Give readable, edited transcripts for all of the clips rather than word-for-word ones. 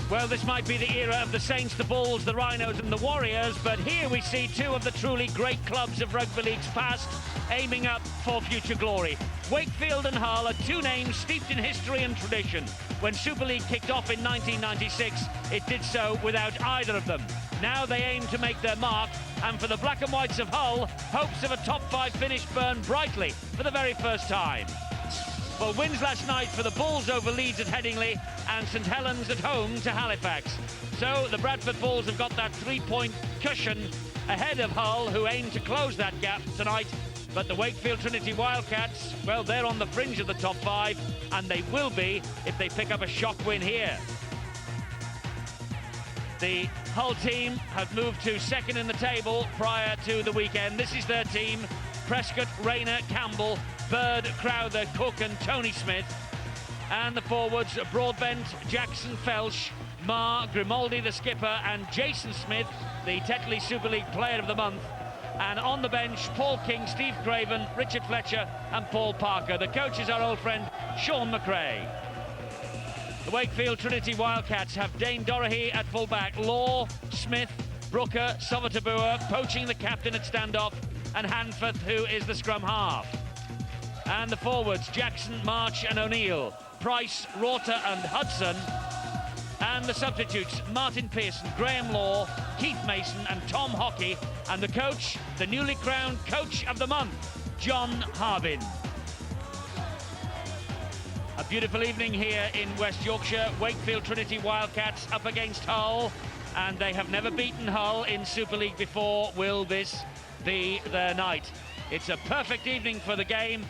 Well, this might be the era of the Saints, the Bulls, the Rhinos and the Warriors, but here we see two of the truly great clubs of rugby league's past aiming up for future glory. Wakefield and Hull are two names steeped in history and tradition. When Super League kicked off in 1996, it did so without either of them. Now they aim to make their mark, and for the Black and Whites of Hull, hopes of a top 5 finish burn brightly for the very first time. Well, wins last night for the Bulls over Leeds at Headingley and St Helens at home to Halifax. So the Bradford Bulls have got that 3-point cushion ahead of Hull, who aim to close that gap tonight. But the Wakefield Trinity Wildcats, well, they're on the fringe of the top 5, and they will be if they pick up a shock win here. The Hull team have moved to second in the table prior to the weekend. This is their team: Prescott, Rayner, Campbell, Bird, Crowther, Cook and Tony Smith. And the forwards: Broadbent, Jackson, Felsh, Marr, Grimaldi the skipper, and Jason Smith, the Tetley Super League Player of the Month. And on the bench, Paul King, Steve Craven, Richard Fletcher and Paul Parker. The coach is our old friend Sean McRae. The Wakefield Trinity Wildcats have Dane Dorahy at full-back, Law, Smith, Brooker, Sovatabua poaching the captain at standoff, and Hanforth, who is the scrum half. And the forwards: Jackson, March and O'Neill, Price, Rorter and Hudson. And the substitutes: Martin Pearson, Graham Law, Keith Mason and Tom Hockey. And the coach, the newly crowned Coach of the Month, John Harbin. A beautiful evening here in West Yorkshire. Wakefield Trinity Wildcats up against Hull, and they have never beaten Hull in Super League before. Will this be their night? It's a perfect evening for the game.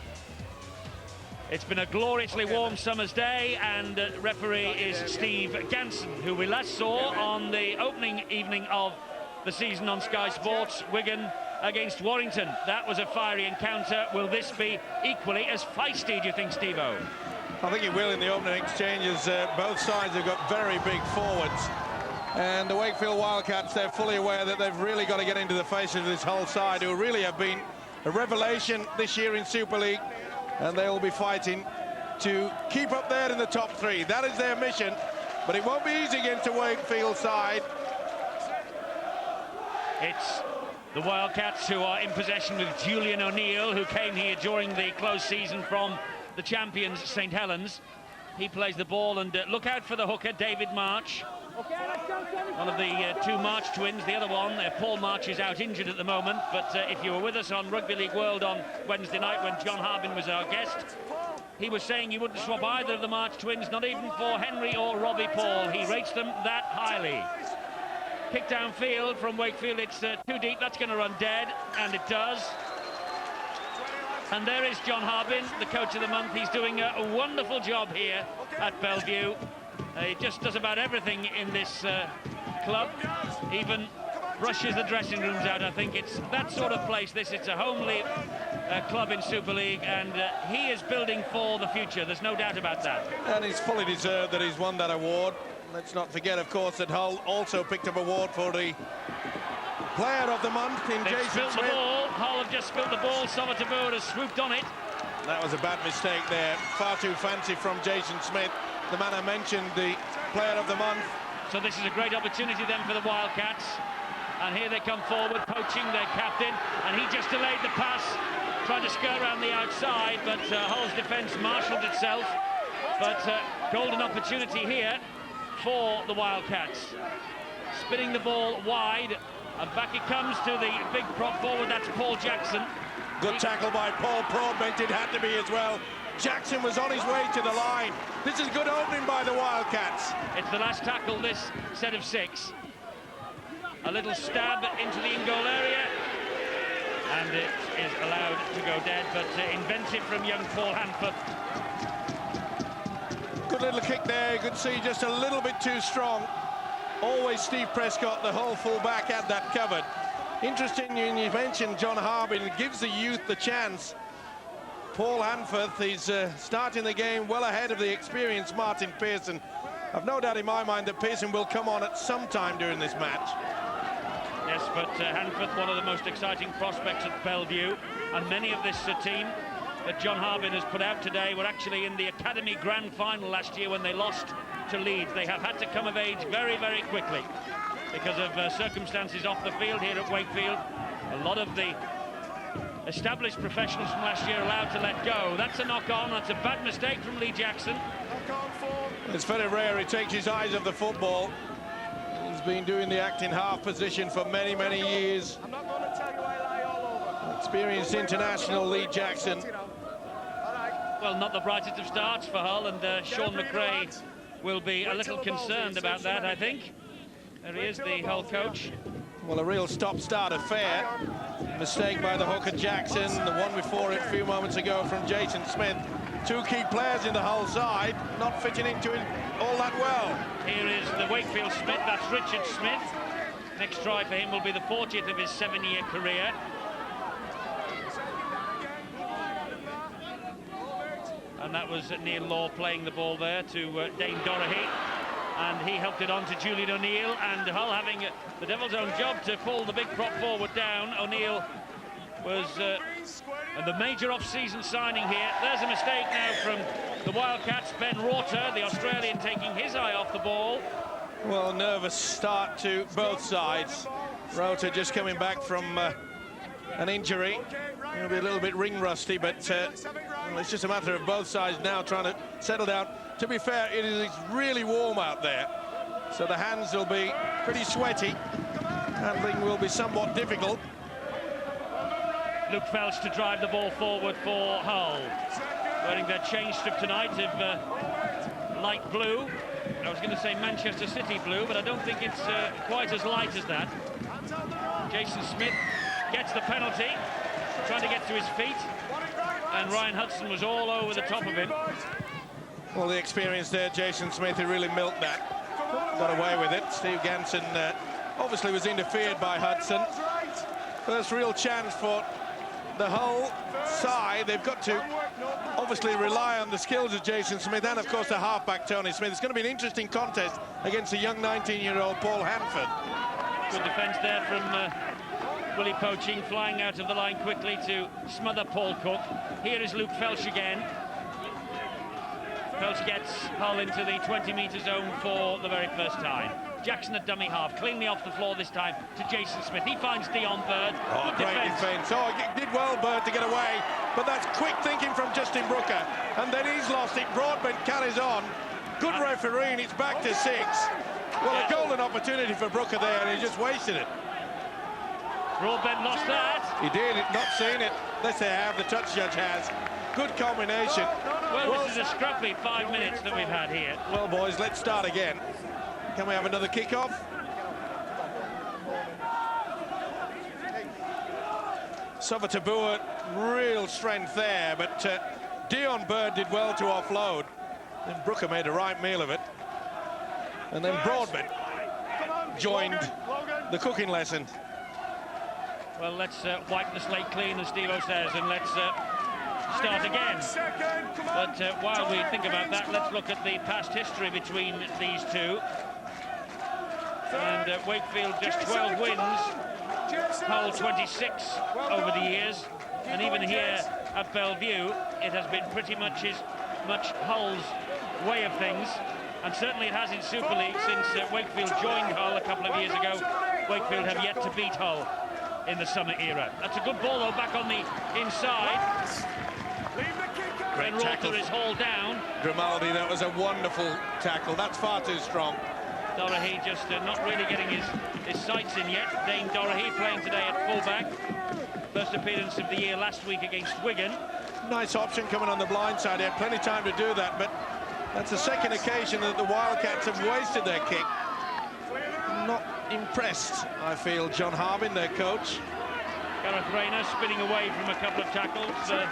It's been a gloriously warm summer's day, and referee is Steve Ganson, who we last saw on the opening evening of the season on Sky Sports, Wigan against Warrington. That was a fiery encounter. Will this be equally as feisty, do you think, Steve-O? I think it will in the opening exchanges. Both sides have got very big forwards. And the Wakefield Wildcats, they're fully aware that they've really got to get into the faces of this Hull side, who really have been a revelation this year in Super League. And they will be fighting to keep up there in the top 3. That is their mission, but it won't be easy against a Wakefield side. It's the Wildcats who are in possession with Julian O'Neill, who came here during the close season from the champions St Helens. He plays the ball, and look out for the hooker, David March. One of the two March twins. The other one, Paul March, is out injured at the moment, but if you were with us on Rugby League World on Wednesday night when John Harbin was our guest, he was saying you wouldn't swap either of the March twins, not even for Henry or Robbie Paul. He rates them that highly. Kick downfield from Wakefield, it's too deep, that's going to run dead, and it does. And there is John Harbin, the Coach of the Month. He's doing a wonderful job here at Bellevue. He just does about everything in this club, even rushes the dressing rooms out. I think it's that sort of place. It's a homely club in Super League, and he is building for the future. There's no doubt about that. And it's fully deserved that he's won that award. Let's not forget, of course, that Hull also picked up an award for the Player of the Month in Jason Smith. Hull have just spilled the ball. Sovatabua has swooped on it. That was a bad mistake there. Far too fancy from Jason Smith, the man I mentioned, the Player of the Month. So this is a great opportunity then for the Wildcats. And here they come forward, poaching their captain. And he just delayed the pass, tried to skirt around the outside, but Hull's defence marshalled itself. But golden opportunity here for the Wildcats. Spinning the ball wide, and back it comes to the big prop forward, that's Paul Jackson. Good tackle by Paul Broadbent, it had to be as well. Jackson was on his way to the line. This is good opening by the Wildcats. It's the last tackle this set of 6. A little stab into the in-goal area, and it is allowed to go dead, but inventive from young Paul Hanforth. Good little kick there, you could see just a little bit too strong. Always Steve Prescott, the whole full-back, had that covered. Interesting, you mentioned John Harbin. It gives the youth the chance. Paul Hanforth, he's starting the game well ahead of the experienced Martin Pearson. I've no doubt in my mind that Pearson will come on at some time during this match. Yes, but Hanforth, one of the most exciting prospects at Bellevue, and many of this team that John Harbin has put out today were actually in the Academy Grand Final last year when they lost to Leeds. They have had to come of age very, very quickly because of circumstances off the field here at Wakefield. A lot of the established professionals from last year allowed to let go. That's a knock-on. That's a bad mistake from Lee Jackson. It's very rare he takes his eyes off the football. He's been doing the acting half position for many, many years. Experienced international Lee Jackson. Well, not the brightest of starts for Hull, and Sean McRae will be a little concerned about that, I think. There he is, the Hull coach. Well, a real stop-start affair. Mistake by the hooker Jackson, the one before it a few moments ago from Jason Smith. Two key players in the Hull side, not fitting into it all that well. Here is the Wakefield Smith, that's Richard Smith. Next try for him will be the 40th of his 7-year career. And that was Neil Law playing the ball there to Dane Dorahy. And he helped it on to Julian O'Neill, and Hull having the devil's own job to pull the big prop forward down. O'Neill was the major off-season signing here. There's a mistake now from the Wildcats. Ben Rorter, the Australian, taking his eye off the ball. Well, nervous start to both sides. Rorter just coming back from an injury. He'll be a little bit ring rusty, but well, it's just a matter of both sides now trying to settle down. To be fair, it's really warm out there, so the hands will be pretty sweaty. Handling will be somewhat difficult. Luke Felch to drive the ball forward for Hull. Wearing their change strip tonight of light blue. I was going to say Manchester City blue, but I don't think it's quite as light as that. Jason Smith gets the penalty, trying to get to his feet, and Ryan Hudson was all over the top of him. Well, the experience there, Jason Smith, he really milked that. Got away with it. Steve Ganson obviously was interfered by Hudson. First real chance for the Hull side. They've got to obviously rely on the skills of Jason Smith and, of course, the halfback, Tony Smith. It's going to be an interesting contest against a young 19-year-old Paul Hanforth. Good defence there from Willie Poaching, flying out of the line quickly to smother Paul Cook. Here is Luke Felch again. Felch gets Hull into the 20-metre zone for the very first time. Jackson at dummy half, cleanly off the floor this time to Jason Smith. He finds Dion Bird. Oh, great defence. Oh, he did well, Bird, to get away. But that's quick thinking from Justin Brooker. And then he's lost it. Broadbent carries on. Good refereeing. It's back to 6. Well, a golden opportunity for Brooker there, and he just wasted it. Broadbent lost that. He did, not seen it. Let's say have, the touch judge has. Good combination. Well, this is a scrappy 5 minutes that we've had here. Well, boys, let's start again. Can we have another kick-off? Sovatabua, real strength there, but Dion Bird did well to offload. Then Brooker made a right meal of it. And then Broadbent joined the cooking lesson. Well, let's wipe the slate clean, as Steve-O says, and let's start again. But while we think about that, let's look at the past history between these two. And Wakefield just 12 wins, Hull 26 over the years, and even here at Bellevue, it has been pretty much Hull's way of things, and certainly it has in Super League since Wakefield joined Hull a couple of years ago. Wakefield have yet to beat Hull in the summer era. That's a good ball though, back on the inside. Great tackle. Rorter is hauled down. Grimaldi, that was a wonderful tackle. That's far too strong. Dorahy just not really getting his sights in yet. Dane Dorahy playing today at fullback. First appearance of the year last week against Wigan. Nice option coming on the blind side. He had plenty of time to do that, but that's the second occasion that the Wildcats have wasted their kick. Not impressed, I feel, John Harbin, their coach. Gareth Rayner spinning away from a couple of tackles. The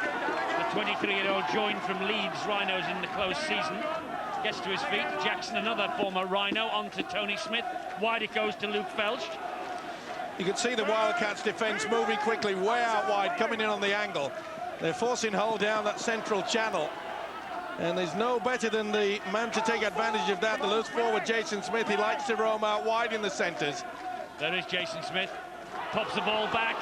23-year-old joined from Leeds Rhinos in the close season. Gets to his feet. Jackson, another former Rhino, on to Tony Smith. Wide it goes to Luke Felch. You can see the Wildcats defence moving quickly, way out wide, coming in on the angle. They're forcing Hull down that central channel. And there's no better than the man to take advantage of that. The loose forward, Jason Smith, he likes to roam out wide in the centres. There is Jason Smith. Pops the ball back.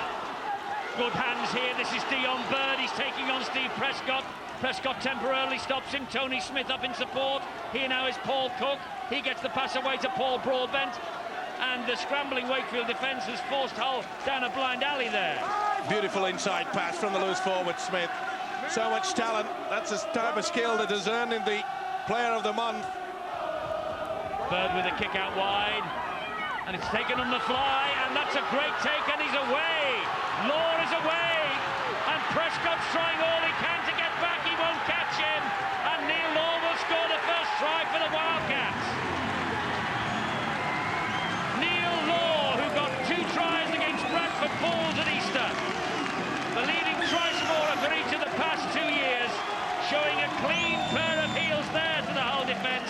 Good hands here. This is Dion Bird. He's taking on Steve Prescott. Prescott temporarily stops him. Tony Smith up in support. Here now is Paul Cook. He gets the pass away to Paul Broadbent. And the scrambling Wakefield defence has forced Hull down a blind alley there. Beautiful inside pass from the loose forward, Smith. So much talent. That's a type of skill that has earned him the Player of the Month. Bird with a kick out wide. And it's taken on the fly. And that's a great take. And he's away. Law is away. And Prescott's trying all he can to get back. He won't catch him. And Neil Law will score the first try for the Wildcats. Neil Law, who got 2 tries against Bradford Falls at Easter. The leading try scorer for each of the past 2 years. Showing a clean pair of heels there to the Hull defence.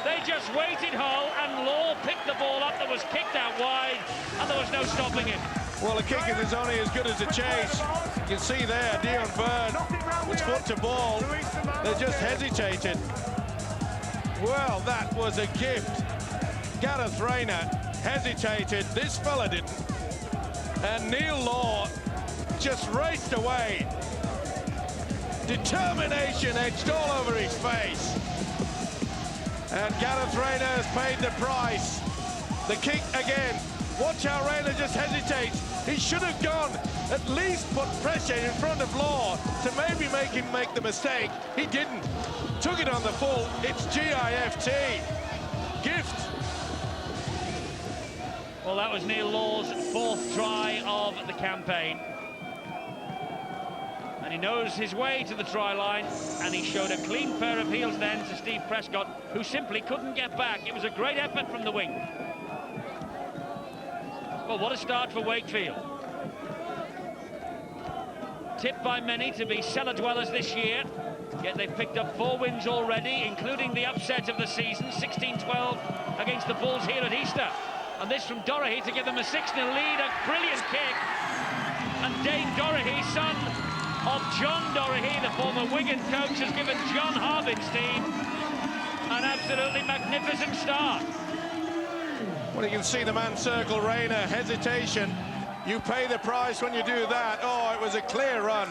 They just waited, Hull, and Law picked the ball up that was kicked out wide, and there was no stopping it. Well, the kicking is only as good as the chase. You can see there, Dion Bird was foot to ball. They just hesitated. Well, that was a gift. Gareth Rayner hesitated. This fella didn't. And Neil Law just raced away. Determination etched all over his face. And Gareth Rayner has paid the price. The kick again. Watch how Rayner just hesitates. He should have gone, at least put pressure in front of Law to maybe make him make the mistake. He didn't. Took it on the full. It's GIFT. Gift. Well, that was Neil Law's 4th try of the campaign. And he knows his way to the try line, and he showed a clean pair of heels then to Steve Prescott, who simply couldn't get back. It was a great effort from the wing. Well, what a start for Wakefield. Tipped by many to be cellar dwellers this year, yet they've picked up 4 wins already, including the upset of the season, 16-12 against the Bulls here at Easter. And this from Dorahy to give them a 6-0 lead, a brilliant kick. And Dane Dorahy, son of John Dorahy, the former Wigan coach, has given John Harbin's team an absolutely magnificent start. Well, you can see the man circle Rayner, hesitation. You pay the price when you do that. Oh, it was a clear run.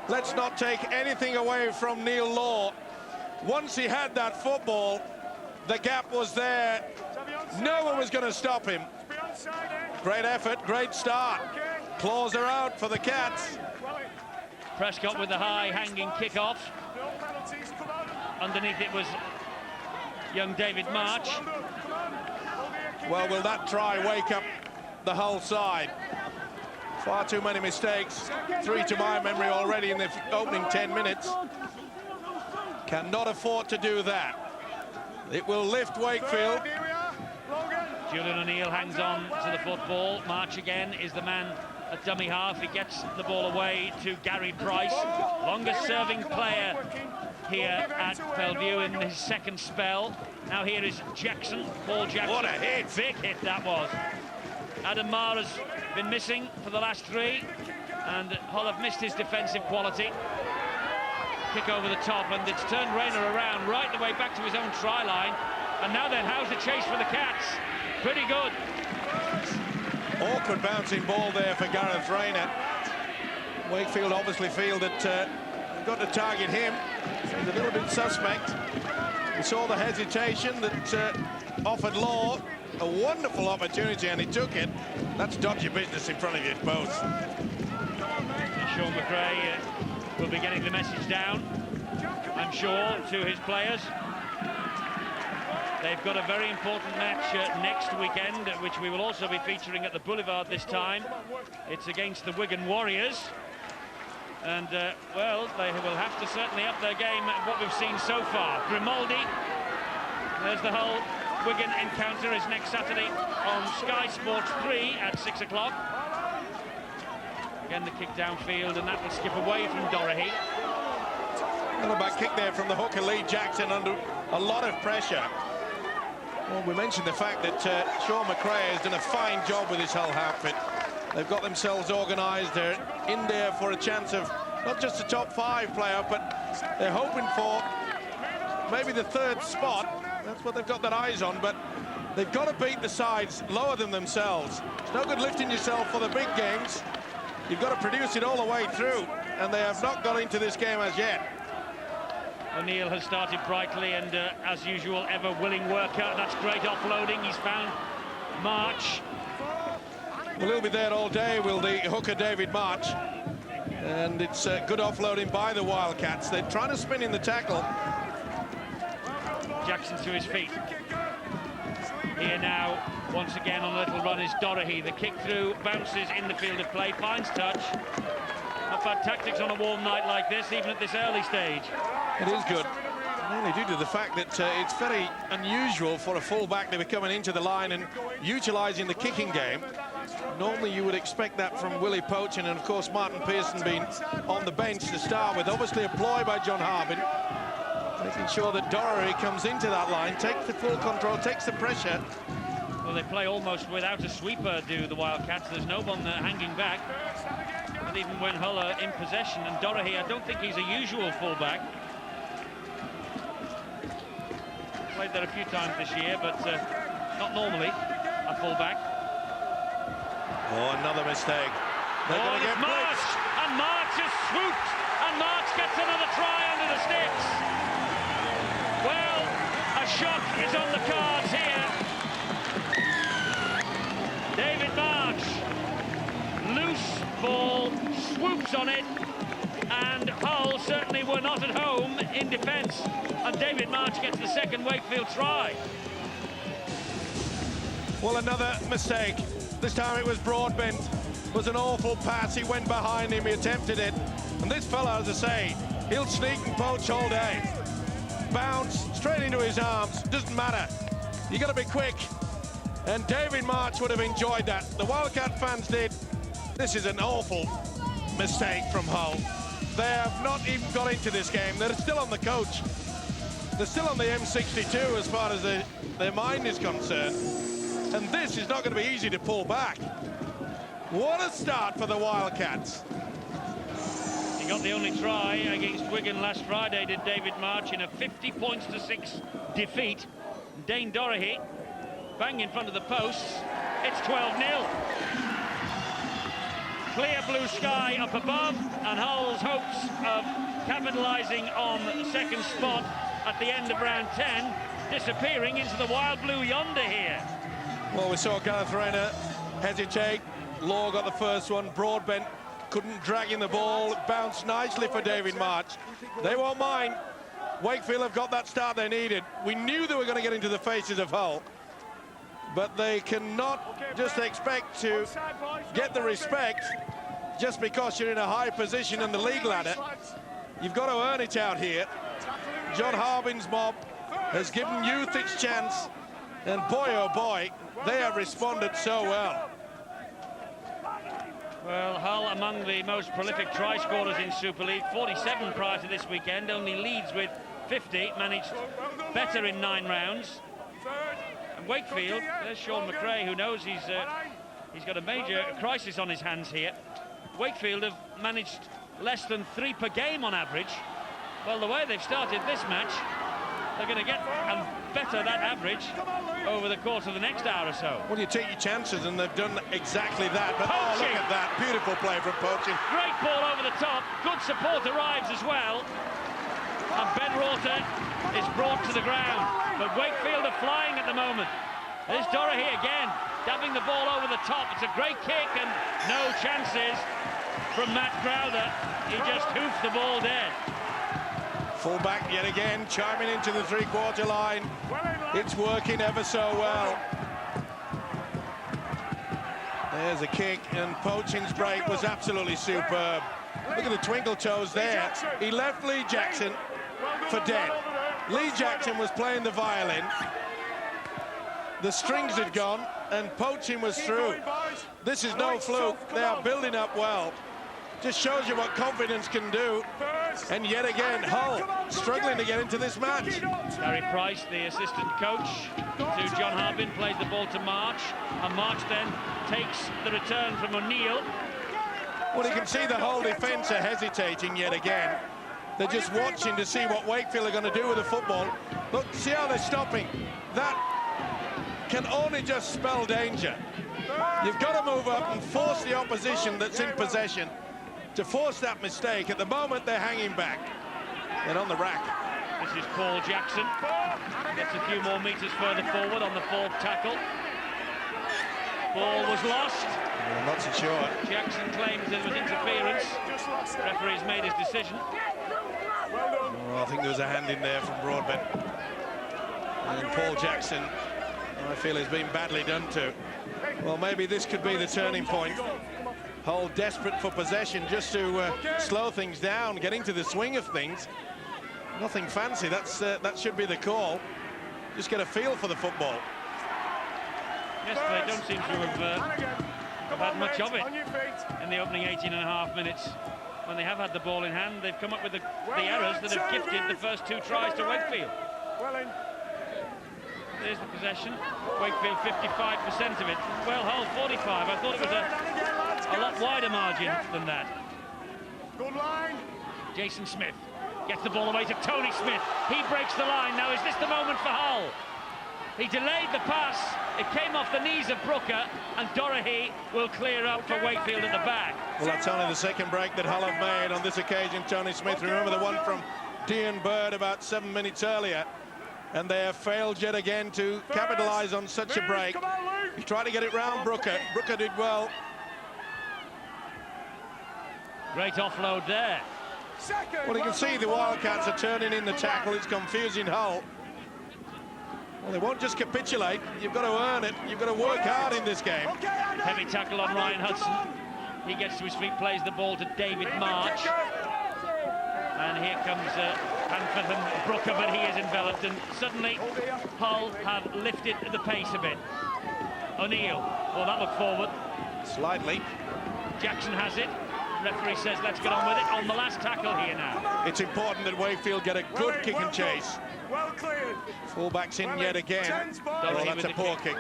Let's not take anything away from Neil Law. Once he had that football, the gap was there. No one was going to stop him. Great effort, great start. Claws are out for the Cats. Prescott with the high hanging kick-off. Underneath it was young David March. Well, will that try wake up the Hull side? Far too many mistakes. 3 to my memory already in the opening 10 minutes. Cannot afford to do that. It will lift Wakefield. Julian O'Neill hangs on to the football. March again is the man at dummy half. He gets the ball away to Gary Price, longest serving player here at Bellevue in his 2nd spell. Now here is Jackson, Paul Jackson. What a hit! Big hit that was. Adam Marr has been missing for the last 3, and Hull have missed his defensive quality. Kick over the top, and it's turned Rayner around right the way back to his own try line. And now then, how's the chase for the Cats? Pretty good. Awkward bouncing ball there for Gareth Rayner. Wakefield obviously feel that they've got to target him. He's a little bit suspect. We saw the hesitation that offered Law a wonderful opportunity, and he took it. That's dodgy business in front of you both. Sean McRae will be getting the message down, I'm sure, to his players. They've got a very important match next weekend, which we will also be featuring at the Boulevard this time. It's against the Wigan Warriors. And, well, they will have to certainly up their game at what we've seen so far. Grimaldi, there's the Hull Wigan encounter, is next Saturday on Sky Sports 3 at 6 o'clock. Again, the kick downfield, and that will skip away from Dorahy. Another back kick there from the hooker Lee Jackson under a lot of pressure. Well, we mentioned the fact that Sean McRae has done a fine job with his whole outfit. They've got themselves organised. They're in there for a chance of not just a top 5 player, but they're hoping for maybe the 3rd spot. That's what they've got their eyes on, but they've got to beat the sides lower than themselves. It's no good lifting yourself for the big games. You've got to produce it all the way through, and they have not got into this game as yet. O'Neill has started brightly and, as usual, ever willing worker. That's great offloading. He's found March. Well, he'll be there all day, will the hooker David March. And it's good offloading by the Wildcats. They're trying to spin in the tackle. Jackson to his feet. Here now, once again on a little run is Dorahy. The kick through bounces in the field of play, finds touch. Not bad tactics on a warm night like this, even at this early stage. It is good, mainly due to the fact that it's very unusual for a full-back to be coming into the line and utilising the kicking game. Normally you would expect that from Willie Pochin, and of course Martin Pearson being on the bench to start with. Obviously a ploy by John Harbin, making sure that Dorahy comes into that line, takes the full control, takes the pressure. Well, they play almost without a sweeper, do the Wildcats. There's no one hanging back. Not even when Hull are in possession. And Dorahy, I don't think he's a usual fullback. Played there a few times this year, but not normally a fullback. Oh, another mistake. They're going to get March, and March has swooped, and March gets another try under the sticks. Well, a shock is on the cards here. David March, loose ball, swoops on it, and Hull certainly were not at home in defence. And David March gets the second Wakefield try. Well, another mistake. This time it was Broadbent. It was an awful pass. He went behind him, he attempted it. And this fella, as I say, he'll sneak and poach all day. Bounce straight into his arms, doesn't matter. You got to be quick. And David March would have enjoyed that. The Wildcat fans did. This is an awful mistake from Hull. They have not even got into this game. They're still on the coach. They're still on the M62 as far as their mind is concerned. And this is not going to be easy to pull back. What a start for the Wildcats. He got the only try against Wigan last Friday, did David March, in a 50-6 defeat. Dane Dorahy, bang in front of the posts. It's 12-0. Clear blue sky up above, and Hull's hopes of capitalising on the second spot at the end of round 10 disappearing into the wild blue yonder here. Well, we saw Gareth Rayner hesitate. Law got the first one. Broadbent couldn't drag in the ball. It bounced nicely for David March. They won't mind. Wakefield have got that start they needed. We knew they were going to get into the faces of Hull, but they cannot just expect to get the respect just because you're in a high position in the league ladder. You've got to earn it out here. John Harbin's mob has given youth its chance, and boy, oh boy, they have responded so well. Well, Hull among the most prolific try scorers in Super League, 47 prior to this weekend, only Leeds with 50, managed better in 9 rounds. And Wakefield, there's Sean McRae, who knows he's got a major crisis on his hands here. Wakefield have managed less than 3 per game on average. Well, the way they've started this match, they're going to get better that average over the course of the next hour or so. Well, you take your chances, and they've done exactly that. But oh, look at that. Beautiful play from Pochin. Great ball over the top. Good support arrives as well. And Ben Rorter is brought to the ground. But Wakefield are flying at the moment. There's Dorahy again, dabbing the ball over the top. It's a great kick, and no chances from Matt Crowther. He just hoofed the ball dead. Full-back yet again, chiming into the three-quarter line. It's working ever so well. There's a kick, and Pochin's break was absolutely superb. Look at the twinkle toes there. He left Lee Jackson for dead. Lee Jackson was playing the violin. The strings had gone, and Pochin was through. This is no fluke. They are building up well. Just shows you what confidence can do. And yet again, Hull struggling to get into this match. Gary Price, the assistant coach to John Harbin, plays the ball to March, and March then takes the return from O'Neill. Well, you can see the whole defence are hesitating yet again. They're just watching to see what Wakefield are going to do with the football. Look, see how they're stopping. That can only just spell danger. You've got to move up and force the opposition that's in possession to force that mistake. At the moment, they're hanging back. They're on the rack. This is Paul Jackson. Gets a few more metres further forward on the fourth tackle. Ball was lost. I'm not so sure. Jackson claims there was interference. Referee's made his decision. Well, I think there was a hand in there from Broadbent. And Paul Jackson, I feel, has been badly done to. Well, maybe this could be the turning point. Hull desperate for possession just to slow things down, get into the swing of things. Nothing fancy, that should be the call. Just get a feel for the football. Yes, they don't seem to have had much of it in the opening 18.5 minutes. When they have had the ball in hand, they've come up with the errors that have gifted the first two tries to Wakefield. There's the possession. Wakefield 55% of it. Well, Hull 45. I thought it was a lot wider margin than that. Good line. Jason Smith gets the ball away to Tony Smith. He breaks the line. Now, is this the moment for Hull? He delayed the pass. It came off the knees of Brooker, and Dorahy will clear up for Wakefield at the back. Well, that's only the second break that Hull have made on this occasion. Tony Smith, remember the one from Dean Bird about 7 minutes earlier, and they have failed yet again to capitalise on such a break. He tried to get it round Brooker. Brooker did well. Great offload there. Well, you can see the Wildcats are turning in the tackle. It's confusing Hull. Well, they won't just capitulate. You've got to earn it. You've got to work hard in this game. Heavy tackle on Ryan Hudson. He gets to his feet, plays the ball to David March. And here comes Hanford and Brooker, but he is enveloped. And suddenly, Hull have lifted the pace a bit. O'Neill. Well, that looked forward. Slightly. Jackson has it. Referee says, let's get on with it. On the last tackle here now. It's important that Wakefield get a good kick and chase. Well cleared. Fullbacks in yet again. Oh, that's a poor kick.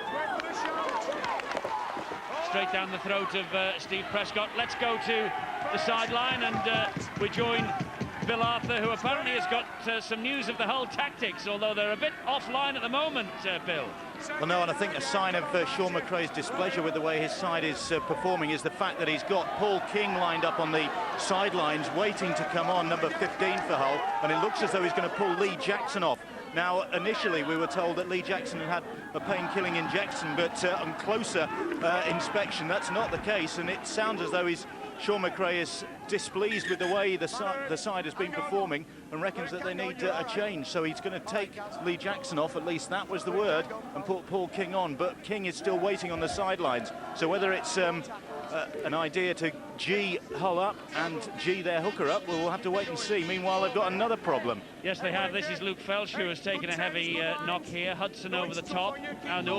Straight down the throat of Steve Prescott. Let's go to the sideline, and we join Bill Arthur, who apparently has got some news of the Hull tactics, although they're a bit offline at the moment, Bill. Well, no, and I think a sign of Sean McRae's displeasure with the way his side is performing is the fact that he's got Paul King lined up on the sidelines waiting to come on, number 15 for Hull, and it looks as though he's going to pull Lee Jackson off. Now, initially, we were told that Lee Jackson had a pain-killing injection, but on closer inspection, that's not the case, and it sounds as though Sean McRae is displeased with the way the side has been performing and reckons that they need a change. So he's going to take Lee Jackson off, at least that was the word, and put Paul King on. But King is still waiting on the sidelines. So whether it's an idea to G Hull up and G their hooker up, we'll have to wait and see. Meanwhile, they've got another problem. Yes, they have. This is Luke Felsh, who has taken a heavy knock here. Hudson over the top, and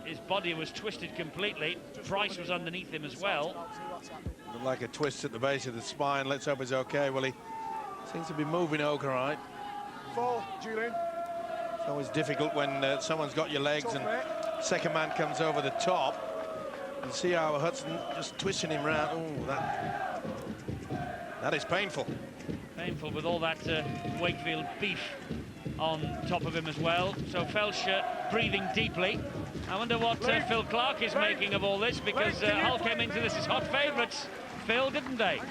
his body was twisted completely. Price was underneath him as well. Looked like a twist at the base of the spine. Let's hope it's okay. Well, he seems to be moving okay, right? Fall, Julian. It's always difficult when someone's got your legs and second man comes over the top. And see how Hudson just twisting him round. Oh, that is painful. Painful with all that Wakefield beef on top of him as well. So Felsh breathing deeply. I wonder what Phil Clark is making of all this, because Hull came into this as hot favourites. Phil, didn't they?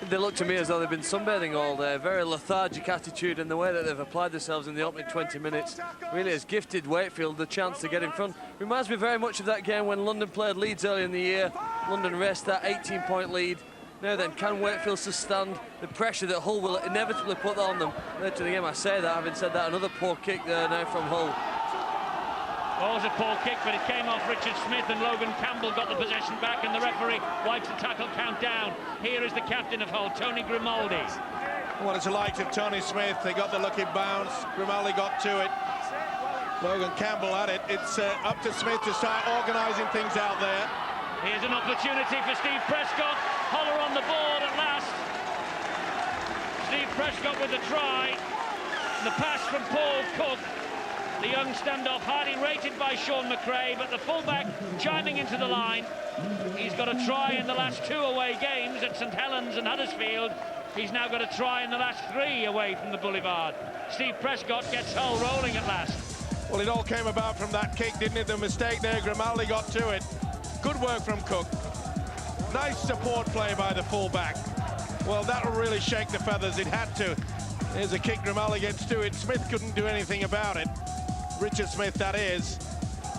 They look to me as though they've been sunbathing all day. Very lethargic attitude, and the way that they've applied themselves in the opening 20 minutes really has gifted Wakefield the chance to get in front. Reminds me very much of that game when London played Leeds early in the year. London rest that 18-point lead. Now then, can Wakefield sustain the pressure that Hull will inevitably put on them later in the game? I say that, having said that, another poor kick there now from Hull. Well, it was a poor kick, but it came off Richard Smith, and Logan Campbell got the possession back, and the referee wipes the tackle count down. Here is the captain of Hull, Tony Grimaldi. Well, it's a light of Tony Smith. They got the lucky bounce. Grimaldi got to it. Logan Campbell had it. It's up to Smith to start organising things out there. Here's an opportunity for Steve Prescott. Hull are on the board at last. Steve Prescott with the try. And the pass from Paul Cook. The young standoff, highly rated by Sean McRae, but the fullback chiming into the line. He's got a try in the last 2 away games at St Helens and Huddersfield. He's now got a try in the last 3 away from the Boulevard. Steve Prescott gets Hull rolling at last. Well, it all came about from that kick, didn't it? The mistake there, Grimaldi got to it. Good work from Cook. Nice support play by the fullback. Well, that'll really shake the feathers. It had to. There's a kick, Grimaldi gets to it. Smith couldn't do anything about it. Richard Smith, that is.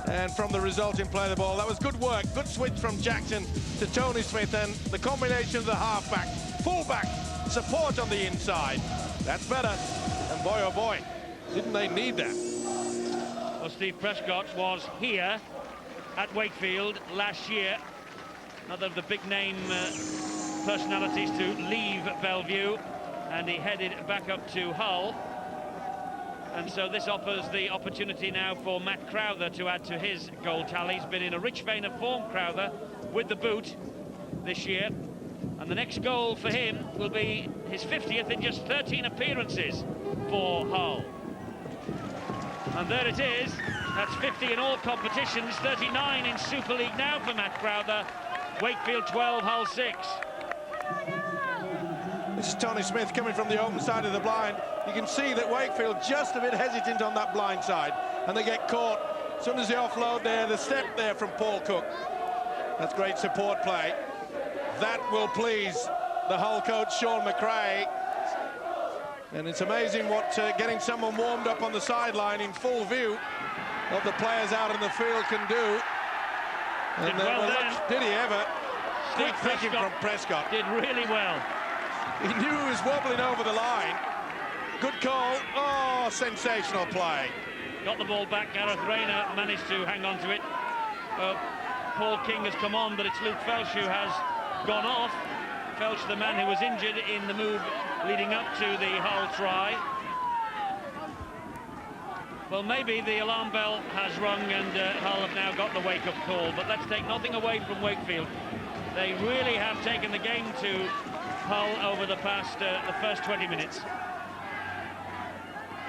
And from the resulting play of the ball, that was good work. Good switch from Jackson to Tony Smith, and the combination of the halfback, fullback, support on the inside. That's better. And boy, oh boy, didn't they need that? Well, Steve Prescott was here at Wakefield last year. Another of the big name personalities to leave Bellevue, and he headed back up to Hull. And so this offers the opportunity now for Matt Crowther to add to his goal tally. He's been in a rich vein of form, Crowther, with the boot this year. And the next goal for him will be his 50th in just 13 appearances for Hull. And there it is. That's 50 in all competitions, 39 in Super League now for Matt Crowther. Wakefield 12, Hull 6. This is Tony Smith coming from the open side of the blind. You can see that Wakefield just a bit hesitant on that blind side, and they get caught. As soon as they offload there, the step there from Paul Cook. That's great support play. That will please the Hull coach, Sean McRae. And it's amazing what getting someone warmed up on the sideline in full view of the players out in the field can do. And did he ever? Quick thinking from Prescott. Did really well. He knew he was wobbling over the line. Good call. Oh, sensational play. Got the ball back. Gareth Rayner managed to hang on to it. Paul King has come on, but it's Luke Felsh who has gone off. Felsh, the man who was injured in the move leading up to the Hull try. Well, maybe the alarm bell has rung and Hull have now got the wake-up call, but let's take nothing away from Wakefield. They really have taken the game to Hull over the past, the first 20 minutes.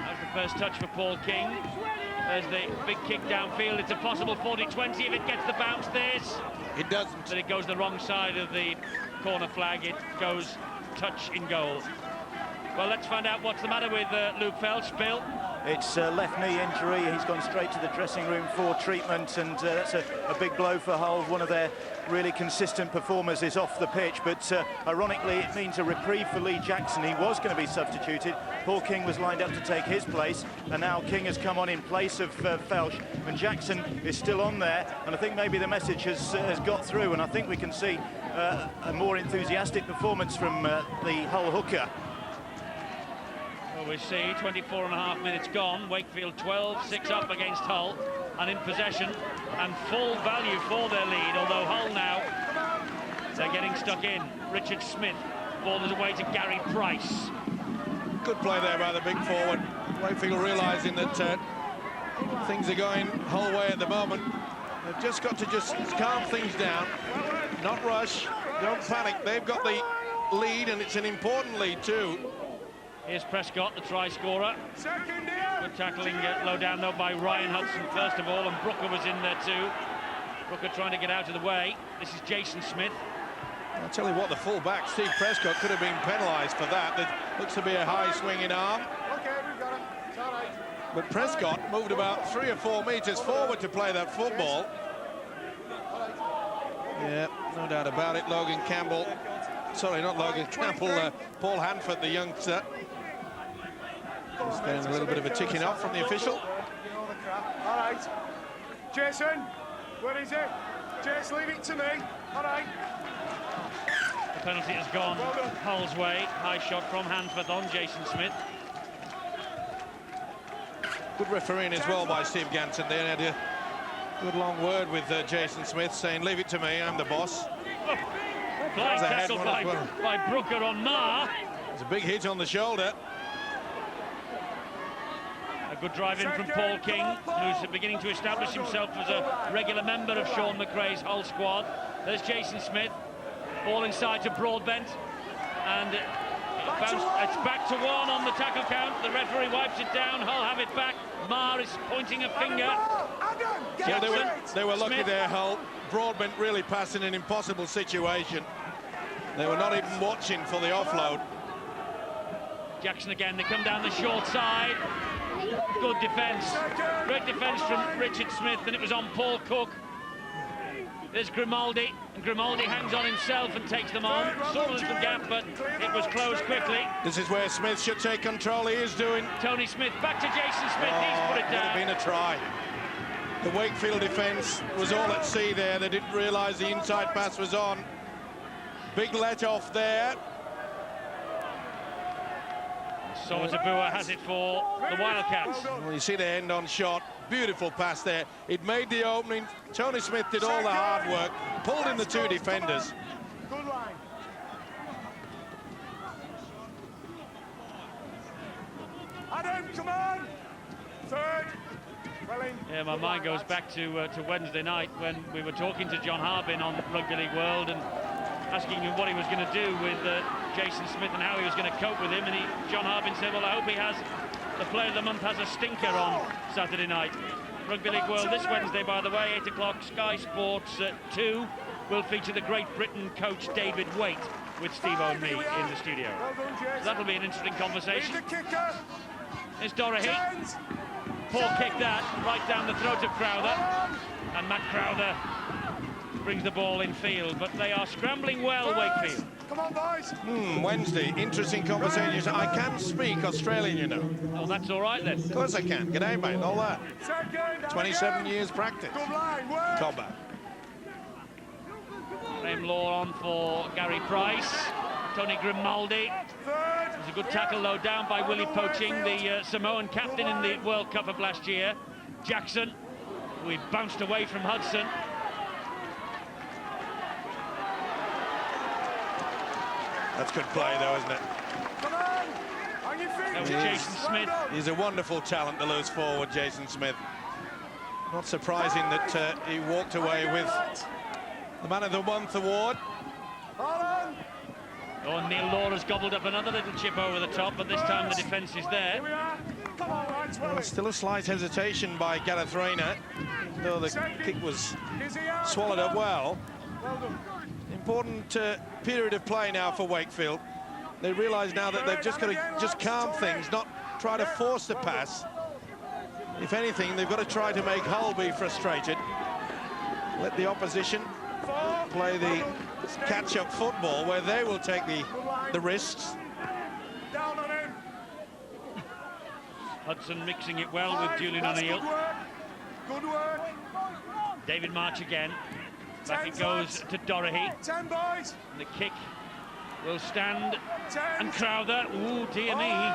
That's the first touch for Paul King. There's the big kick downfield. It's a possible 40-20 if it gets the bounce. It doesn't. But it goes the wrong side of the corner flag. It goes touch in goal. Well, let's find out what's the matter with Luke Felsh. Bill? It's a left knee injury. He's gone straight to the dressing room for treatment, and that's a big blow for Hull. One of their really consistent performers is off the pitch, but ironically it means a reprieve for Lee Jackson. He was going to be substituted. Paul King was lined up to take his place, and now King has come on in place of Felsh, and Jackson is still on there, and I think maybe the message has got through, and I think we can see a more enthusiastic performance from the Hull hooker. Well, we see 24.5 minutes gone. Wakefield 12, 6 up against Hull, and in possession and full value for their lead, although Hull now, they're getting stuck in. Richard Smith, ball is away to Gary Price. Good play there by the big forward. Wakefield realising that things are going Hull way at the moment. They've just got to calm things down, not rush, don't panic. They've got the lead, and it's an important lead too. Here's Prescott, the try scorer. Good tackling low down though by Ryan Hudson first of all, and Brooker was in there too. Brooker trying to get out of the way. This is Jason Smith. I'll tell you what, the full-back, Steve Prescott, could have been penalised for that. There looks to be a high swinging arm. Okay, we got it. It's all right. But Prescott moved about 3 or 4 metres forward to play that football. Yeah, no doubt about it. Logan Campbell. Sorry, not Logan Campbell. Paul Hanford, the youngster. He's getting a little bit of a ticking off from the official. All right. Jason, where is it? Jason, leave it to me. All right. The penalty has gone Hull's way. High shot from Hanford on Jason Smith. Good refereeing as well by Steve Ganson. They had a good long word with Jason Smith saying, leave it to me, I'm the boss. Oh, flying tackle by Brooker on Marr. There's a big hit on the shoulder. A good drive in from Paul King, who's beginning to establish himself as a regular member of Sean McRae's Hull squad. There's Jason Smith, ball inside to Broadbent, and It's back to 1 on the tackle count. The referee wipes it down. Hull have it back. Marr is pointing a finger. Yeah, they were lucky Smith. there, Hull. Broadbent really passed in an impossible situation. They were not even watching for the offload. Jackson again, they come down the short side. Good defence. Great defence from Richard Smith, and it was on Paul Cook. There's Grimaldi, and Grimaldi hangs on himself and takes them on. Saw a little gap, but it was closed quickly. This is where Smith should take control. He is doing. Tony Smith back to Jason Smith. He's put it Would have down. been a try. The Wakefield defence was all at sea there. They didn't realise the inside pass was on. Big let-off there. Tabua has it for the Wildcats. Well, you see the end-on shot. Beautiful pass there. It made the opening. Tony Smith did all the hard work, pulled in the two defenders. Good line. Adam, come on. Third. Well in. Yeah, my mind goes back to Wednesday night when we were talking to John Harbin on Rugby League World and asking him what he was going to do with Jason Smith and how he was going to cope with him. And John Harbin said, well, I hope he has, the Player of the Month has a stinker on Saturday night. Rugby League World this Wednesday, by the way, 8 o'clock, Sky Sports 2 will feature the Great Britain coach David Waite with Steve O'Neill in the studio. Well done, Jess. So that'll be an interesting conversation. Here's the kicker. There's Dorahy. Tens. Paul kicked that right down the throat of Crowther, and Matt Crowther brings the ball in field, but they are scrambling well, Wakefield. Come on, boys. Wednesday, interesting conversation. I can speak Australian, you know. Oh, that's all right then. Of course I can. G'day, mate, all that. Second. 27 years practice. Good line, work. Combat. Graham Law on for Gary Price. Tony Grimaldi. Third. There's a good tackle low down by Willie Poaching, the Samoan captain in the World Cup of last year. Jackson, we bounced away from Hudson. That's good play, though, isn't it? Come on. On your feet. That was Jess. Jason Smith. He's a wonderful talent, the loose forward, Jason Smith. Not surprising that he walked away with the Man of the Month award. Hold on. Oh, Neil Law has gobbled up another little chip over the top, but this time the defence is Here there. we are. Come on, lads. Well Well, still a slight hesitation by Gareth Rayner, though the kick was Is he out? swallowed up well. Well done. Important period of play now for Wakefield. They realise now that they've just got to calm things, not try to force the pass. If anything, they've got to try to make Hull be frustrated. Let the opposition play the catch-up football where they will take the risks. Down on him. Hudson mixing it well with Julian That's O'Neill. Good work. Good work. David March again. Back it goes to Dorahy. 10 boys. The kick will stand. 10. And Crowther, ooh, dear me,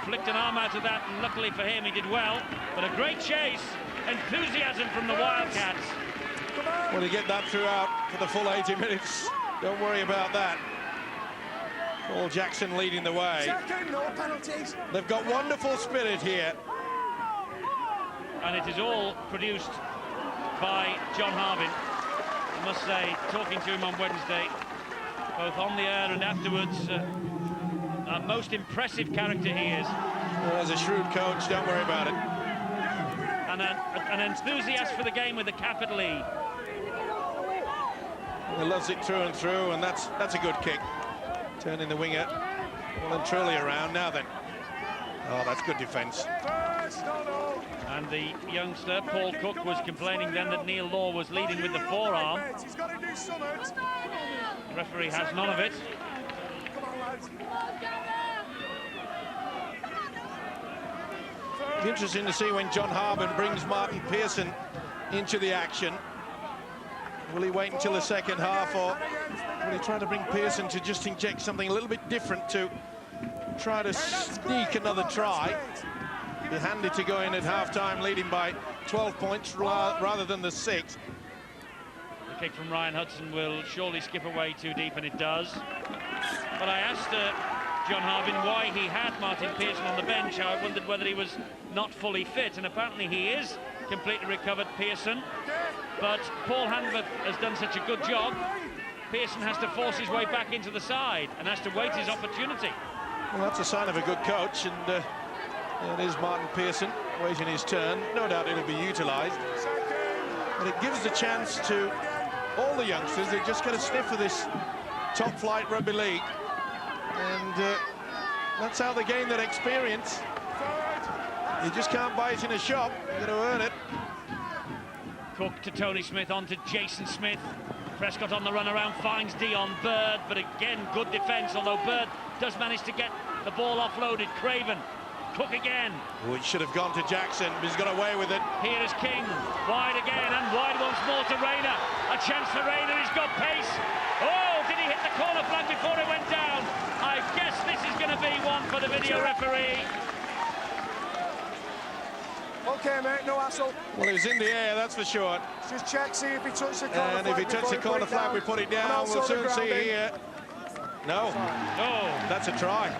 flicked an arm out of that, and luckily for him, he did well. But a great chase, enthusiasm from the Wildcats. Come on. Well, you get that throughout for the full 80 minutes. Don't worry about that. Paul Jackson leading the way. Second, no penalties. They've got wonderful spirit here. And it is all produced by John Harbin. I must say, talking to him on Wednesday, both on the air and afterwards, a most impressive character he is. Well, as a shrewd coach, don't worry about it. And an enthusiast for the game with a capital E. He loves it through and through, and that's a good kick. Turning the winger well and truly around. Now then. Oh, that's good defence. First, no. And the youngster, Paul Cook, was complaining then that Neil Law was leading with the forearm. He's got to do something. The referee has none of it. Come on, lads. It's interesting to see when John Harbin brings Martin Pearson into the action. Will he wait until the second half, or will he try to bring Pearson to just inject something a little bit different to try to sneak another try? Be handy to go in at half-time leading by 12 points rather than the 6. The kick from Ryan Hudson will surely skip away too deep, and it does. But I asked John Harbin why he had Martin Pearson on the bench. I wondered whether he was not fully fit, and apparently he is completely recovered, Pearson. But Paul Hanworth has done such a good job. Pearson has to force his way back into the side and has to wait his opportunity. Well, that's a sign of a good coach, and it is Martin Pearson waiting his turn. No doubt it'll be utilised, but it gives the chance to all the youngsters. They just get a sniff of this top-flight rugby league, and that's how they gain that experience. You just can't buy it in a shop. You've got to earn it. Cook to Tony Smith, on to Jason Smith. Prescott on the run around, finds Dion Bird, but again, good defence, although Bird does manage to get the ball offloaded. Craven, Cook again. Which should have gone to Jackson, but he's got away with it. Here is King, wide again, and wide once more to Rayner. A chance for Rayner, he's got pace. Oh, did he hit the corner flag before it went down? I guess this is going to be one for the video referee. Okay, mate, no hassle. Well, it was in the air, that's for sure. Just check, see if he touched the corner And flag. if he touched the corner flag, we put it down. We'll soon see here. No. Oh, That's a try.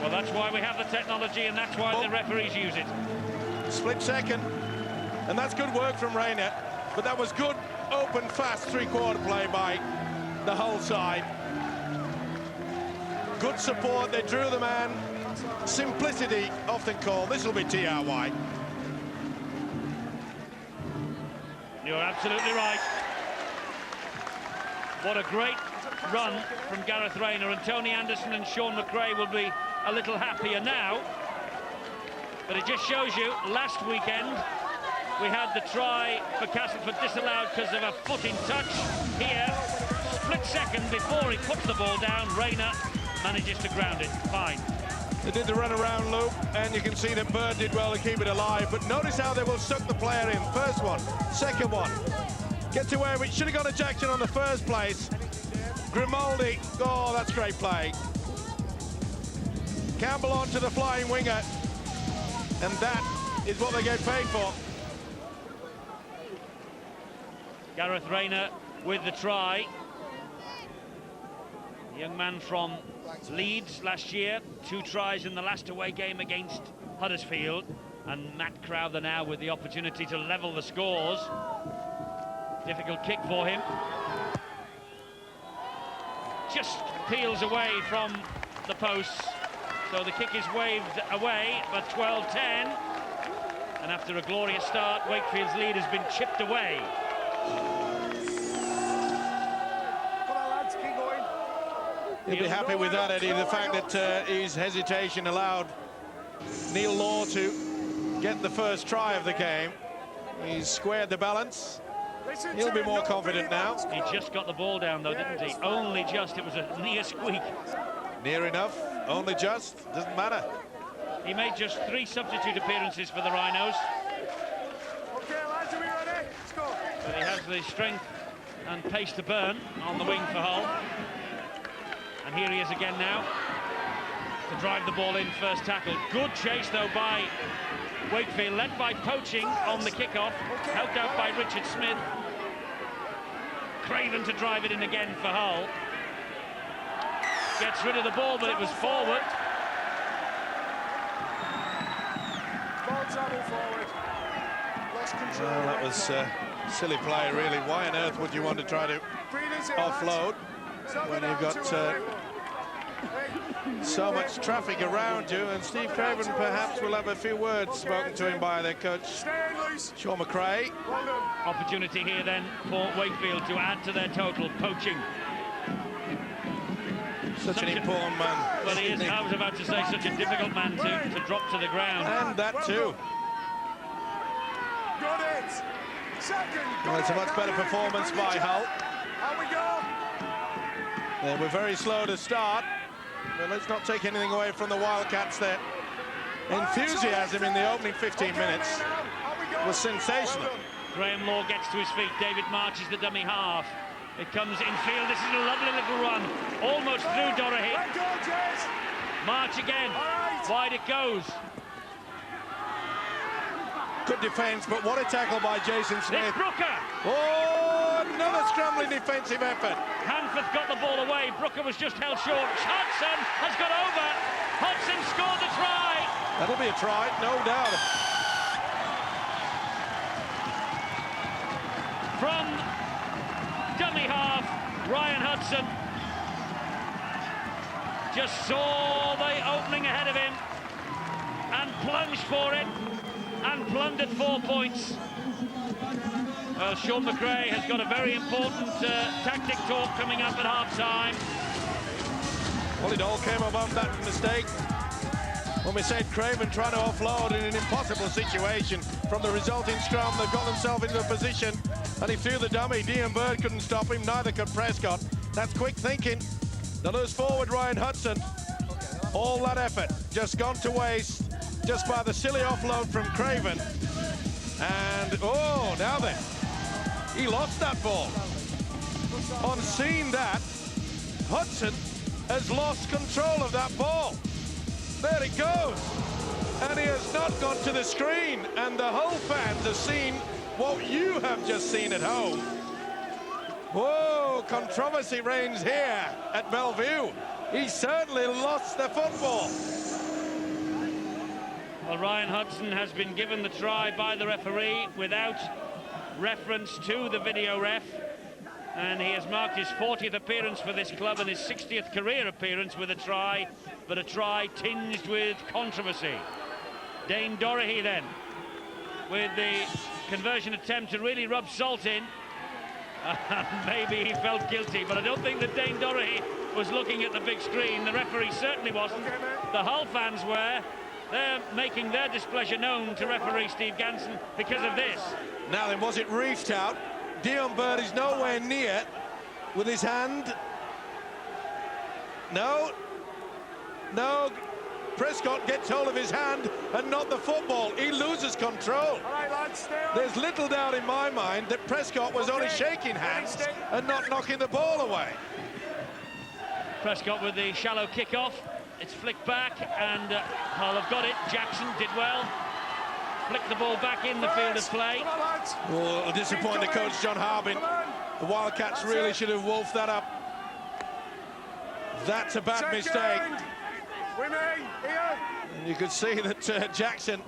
well, that's why we have the technology, and that's why the referees use it. Split second. And that's good work from Rayner. But that was good, open, fast three-quarter play by the whole side. Good support. They drew the man. Simplicity often called. This will be TRY. You're absolutely right. What a great run from Gareth Rayner, and Tony Anderson and Sean McRae will be a little happier now. But it just shows you, last weekend we had the try for Castleford disallowed because of a foot in touch. Here, split second before he puts the ball down, Rayner manages to ground it. Fine. They did the run-around loop, and you can see that Bird did well to keep it alive. But notice how they will suck the player in. First one, second one. Gets away, which should have gone to Jackson on the first place. Grimaldi, oh, that's great play. Campbell on to the flying winger. And that is what they get paid for. Gareth Rayner with the try. The young man from Leeds last year, 2 tries in the last away game against Huddersfield, and Matt Crowther now with the opportunity to level the scores. Difficult kick for him. Just peels away from the posts, so the kick is waved away, but 12-10. And after a glorious start, Wakefield's lead has been chipped away. He'll be happy with that, Eddie. The fact that his hesitation allowed Neil Law to get the first try of the game. He's squared the balance. He'll be more confident now. He just got the ball down, though, didn't he? Only just. It was a near squeak. Near enough, only just. Doesn't matter. He made just 3 substitute appearances for the Rhinos. Okay, lads, are we ready? Let's go. But he has the strength and pace to burn on the wing for Hull. And here he is again now to drive the ball in, first tackle. Good chase, though, by Wakefield, led by Poaching on the kickoff, helped out by Richard Smith. Craven to drive it in again for Hull. Gets rid of the ball, but it was forward. Ball travel forward. Lost control. Well, that was silly play, really. Why on earth would you want to try to offload when you've got so much traffic around you? And Steve Craven perhaps will have a few words spoken to him by their coach, Sean McRae. Opportunity here then for Wakefield to add to their total. Poaching. Such an important man. Well, he is, I was about to say, such a difficult man to drop to the ground. And that too. Got it. Second. Well, it's a much better performance by Hull. How we go? They were very slow to start, but let's not take anything away from the Wildcats. Their enthusiasm in the opening 15 minutes was sensational. Graham Law gets to his feet. David March is the dummy half. It comes infield. This is a lovely little run. Almost through Dorahit. Let go, Jess. March again. Wide it goes. Good defence, but what a tackle by Jason Smith. It's Brooker. Oh, another scrambling defensive effort. Hanforth got the ball away. Brooker was just held short. Hodgson has got over. Hodgson scored the try. That'll be a try, no doubt. From dummy half, Ryan Hudson. just saw the opening ahead of him and plunged for it and plundered 4 points. Well, Sean McRae has got a very important tactic talk coming up at half-time. Well, it all came about that mistake when we said Craven trying to offload in an impossible situation from the resulting scrum. They've got themselves into a position and he threw the dummy. Dion Bird couldn't stop him, neither could Prescott. That's quick thinking. The loose forward Ryan Hudson, all that effort just gone to waste just by the silly offload from Craven. And oh, now then, he lost that ball. On seeing that, Hudson has lost control of that ball. There it goes. And he has not gone to the screen. And the Hull fans have seen what you have just seen at home. Whoa, controversy reigns here at Bellevue. He certainly lost the football. Well, Ryan Hudson has been given the try by the referee without reference to the video ref. And he has marked his 40th appearance for this club and his 60th career appearance with a try, but a try tinged with controversy. Dane Doherty then, with the conversion attempt to really rub salt in. Maybe he felt guilty, but I don't think that Dane Doherty was looking at the big screen. The referee certainly wasn't. The Hull fans were. They're making their displeasure known to referee Steve Ganson because of this. Now then, was it reached out? Dion Bird is nowhere near with his hand. No. Prescott gets hold of his hand and not the football. He loses control. All right, lads, There's little doubt in my mind that Prescott was only shaking hands and not knocking the ball away. Prescott with the shallow kick-off. It's flicked back and Hull have got it. Jackson did well. Flicked the ball back in the field of play. Well, disappointing the coach, John Harbin. The Wildcats really should have wolfed that up. That's a bad mistake. And you could see that Jackson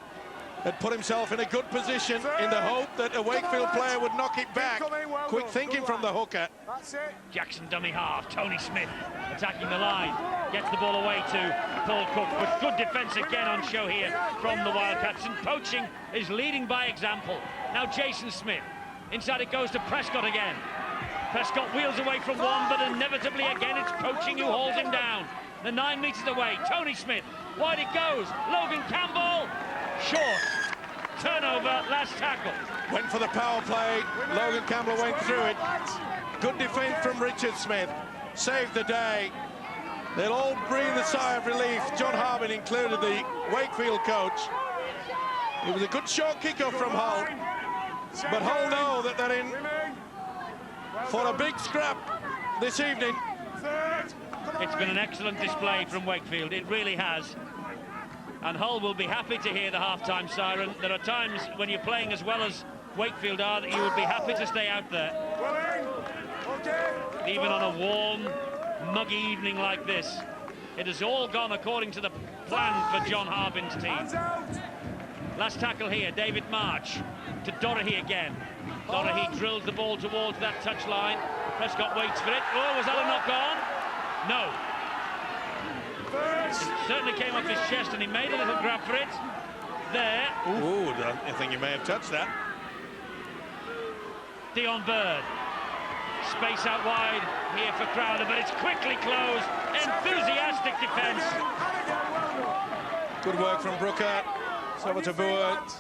had put himself in a good position in the hope that a Wakefield player would knock it back. Quick thinking from the hooker. Jackson dummy half. Tony Smith attacking the line. Gets the ball away to Paul Cook. But good defence again on show here from the Wildcats. And poaching is leading by example. Now Jason Smith. Inside it goes to Prescott again. Prescott wheels away from one, but inevitably again it's poaching who hauls him down. The 9 metres away. Tony Smith. Wide it goes. Logan Campbell. Short. Turnover, last tackle. Went for the power play. Logan Campbell went through it. Good defence from Richard Smith. Saved the day. They'll all breathe a sigh of relief. John Harbin included, the Wakefield coach. It was a good short kick-off from Hull. But Hull know that they're in for a big scrap this evening. It's been an excellent display from Wakefield. It really has. And Hull will be happy to hear the half-time siren. There are times when you're playing as well as Wakefield are that you would be happy to stay out there. Even on a warm, muggy evening like this. It has all gone according to the plan for John Harbin's team. Last tackle here, David March to Doherty again. Doherty drills the ball towards that touchline. Prescott waits for it. Oh, was that a knock-on? No. It certainly came off his chest and he made a little grab for it. There. Ooh, I think he may have touched that. Dion Bird. Space out wide here for Crowder, but it's quickly closed. Enthusiastic defence. Good work from Brooker. Sabatabua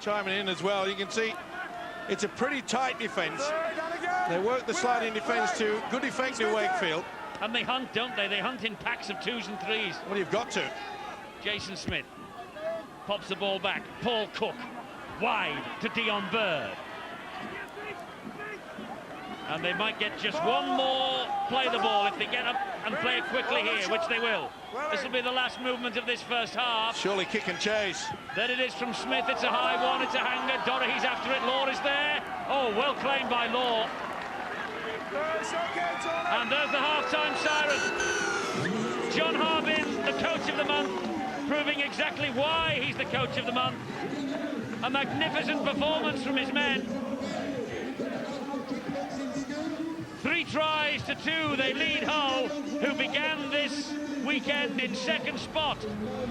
chiming in as well. You can see it's a pretty tight defence. They work the sliding defence to good effect in Wakefield. And they hunt, don't they? They hunt in packs of 2s and 3s. Well, you've got to. Jason Smith pops the ball back. Paul Cook wide to Dion Bird. And they might get just one more play the ball if they get up and play it quickly here, which they will. This will be the last movement of this first half. Surely kick and chase. Then it is from Smith. It's a high one. It's a hanger. Doherty's after it. Law is there. Oh, well claimed by Law. And there's the half-time siren. John Harbin, the coach of the month, proving exactly why he's the coach of the month. A magnificent performance from his men. 3 tries to 2, they lead Hull, who began this week weekend in second spot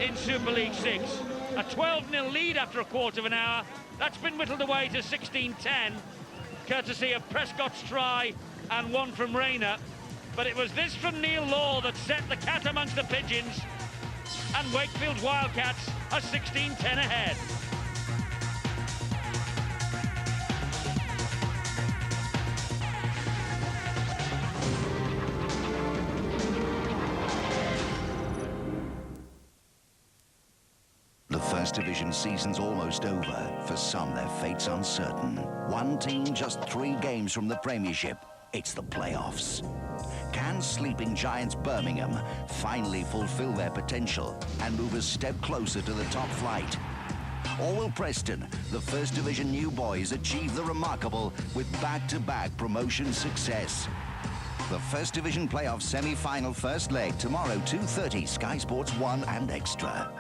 in Super League 6. A 12-0 lead after a quarter of an hour. That's been whittled away to 16-10, courtesy of Prescott's try and one from Rayner. But it was this from Neil Law that set the cat amongst the pigeons, and Wakefield's Wildcats are 16-10 ahead. The First Division season's almost over. For some, their fate's uncertain. One team just 3 games from the Premiership. It's the playoffs. Can Sleeping Giants Birmingham finally fulfill their potential and move a step closer to the top flight? Or will Preston, the First Division new boys, achieve the remarkable with back-to-back promotion success? The First Division playoff semi-final first leg tomorrow, 2:30, Sky Sports 1 and Extra.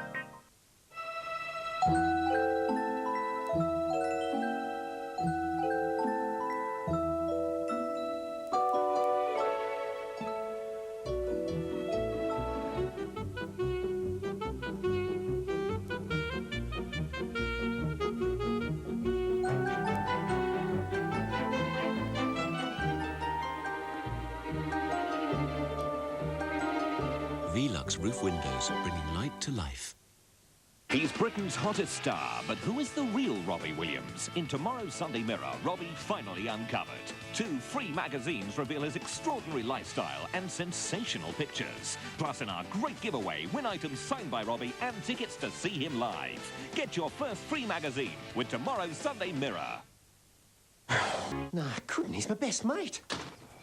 Velux roof windows, bringing light to life. He's Britain's hottest star, but who is the real Robbie Williams? In tomorrow's Sunday Mirror, Robbie finally uncovered. 2 free magazines reveal his extraordinary lifestyle and sensational pictures. Plus, in our great giveaway, win items signed by Robbie and tickets to see him live. Get your first free magazine with tomorrow's Sunday Mirror. No, I couldn't. He's my best mate.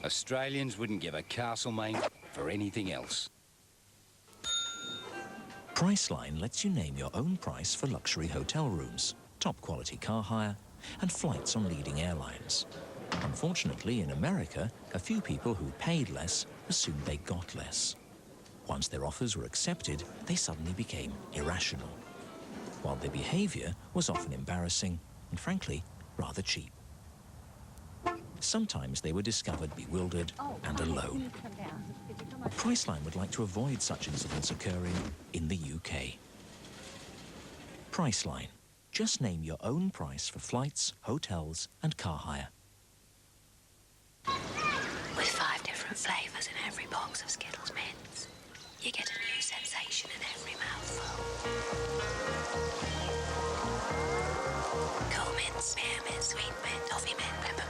Australians wouldn't give a Castlemaine for anything else. Priceline lets you name your own price for luxury hotel rooms, top quality car hire, and flights on leading airlines. Unfortunately, in America, a few people who paid less assumed they got less. Once their offers were accepted, they suddenly became irrational, while their behavior was often embarrassing and, frankly, rather cheap. Sometimes they were discovered bewildered and alone. Priceline would like to avoid such incidents occurring in the UK. Priceline. Just name your own price for flights, hotels, and car hire. With 5 different flavours in every box of Skittles mints, you get a new sensation in every mouthful. Cool mint, spearmint, sweet mint, toffee mint, peppermint.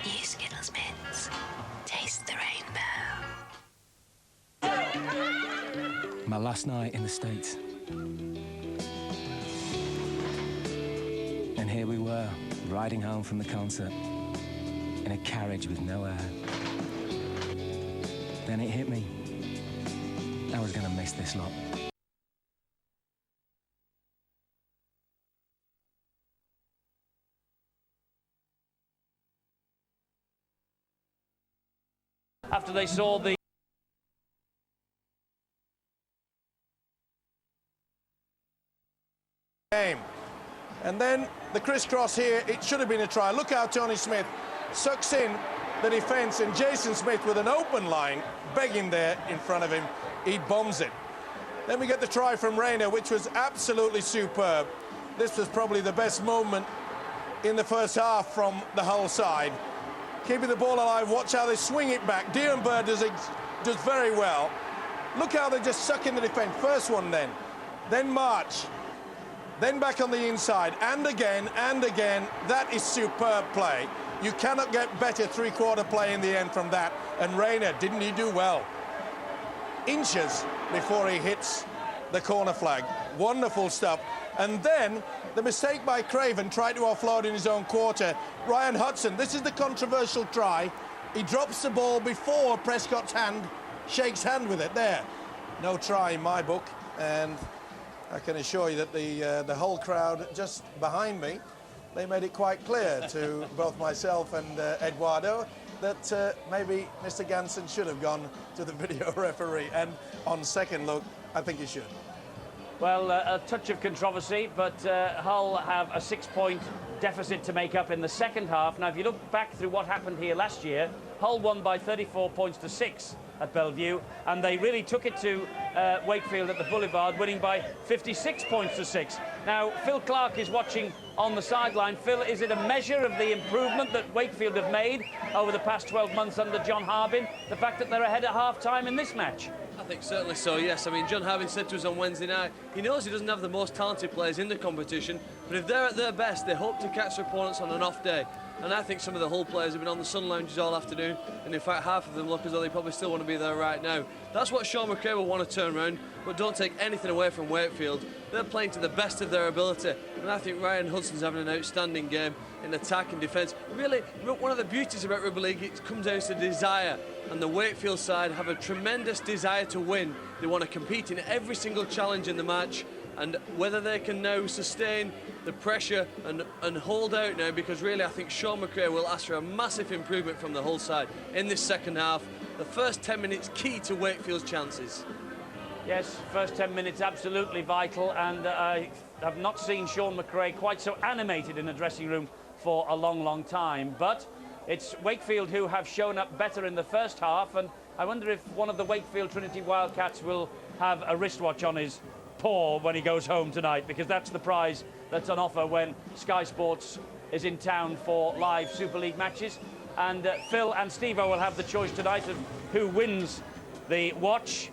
New Skittles mints. Taste the rainbow. My last night in the States. And here we were, riding home from the concert in a carriage with no air. Then it hit me. I was gonna miss this lot. After they saw the game. And then the crisscross here, it should have been a try. Look how Tony Smith sucks in the defence, and Jason Smith with an open line, begging there in front of him, he bombs it. Then we get the try from Rayner, which was absolutely superb. This was probably the best moment in the first half from the Hull side. Keeping the ball alive, watch how they swing it back. Dean Bird does very well. Look how they just suck in the defence. First one then March, then back on the inside, and again, and again. That is superb play. You cannot get better three-quarter play in the end from that. And Rayner, didn't he do well? Inches before he hits the corner flag. Wonderful stuff. And then the mistake by Craven, tried to offload in his own quarter. Ryan Hudson, this is the controversial try. He drops the ball before Prescott's hand shakes hand with it. There, no try in my book. And I can assure you that the whole crowd just behind me, they made it quite clear to both myself and Eduardo that maybe Mr. Ganson should have gone to the video referee. And on second look, I think he should. Well, a touch of controversy, but Hull have a 6-point deficit to make up in the second half. Now, if you look back through what happened here last year, Hull won by 34 points to 6 at Bellevue, and they really took it to Wakefield at the Boulevard, winning by 56 points to 6. Now, Phil Clark is watching on the sideline. Phil, is it a measure of the improvement that Wakefield have made over the past 12 months under John Harbin, the fact that they're ahead at half-time in this match? I think certainly so, yes. I mean, John Harbin said to us on Wednesday night, he knows he doesn't have the most talented players in the competition, but if they're at their best, they hope to catch their opponents on an off day. And I think some of the Hull players have been on the sun lounges all afternoon, and in fact half of them look as though they probably still want to be there right now. That's what Sean McRae will want to turn around, but don't take anything away from Wakefield. They're playing to the best of their ability, and I think Ryan Hudson's having an outstanding game in attack and defence. Really, one of the beauties about rugby league, it comes down to desire, and the Wakefield side have a tremendous desire to win. They want to compete in every single challenge in the match, and whether they can now sustain the pressure and hold out now, because really I think Sean McRae will ask for a massive improvement from the Hull side in this second half. The first 10 minutes key to Wakefield's chances. Yes, first 10 minutes absolutely vital, and I have not seen Sean McRae quite so animated in a dressing room for a long, long time. But it's Wakefield who have shown up better in the first half, and I wonder if one of the Wakefield Trinity Wildcats will have a wristwatch on his paw when he goes home tonight, because that's the prize that's on offer when Sky Sports is in town for live Super League matches. And Phil and Steve-O will have the choice tonight of who wins the watch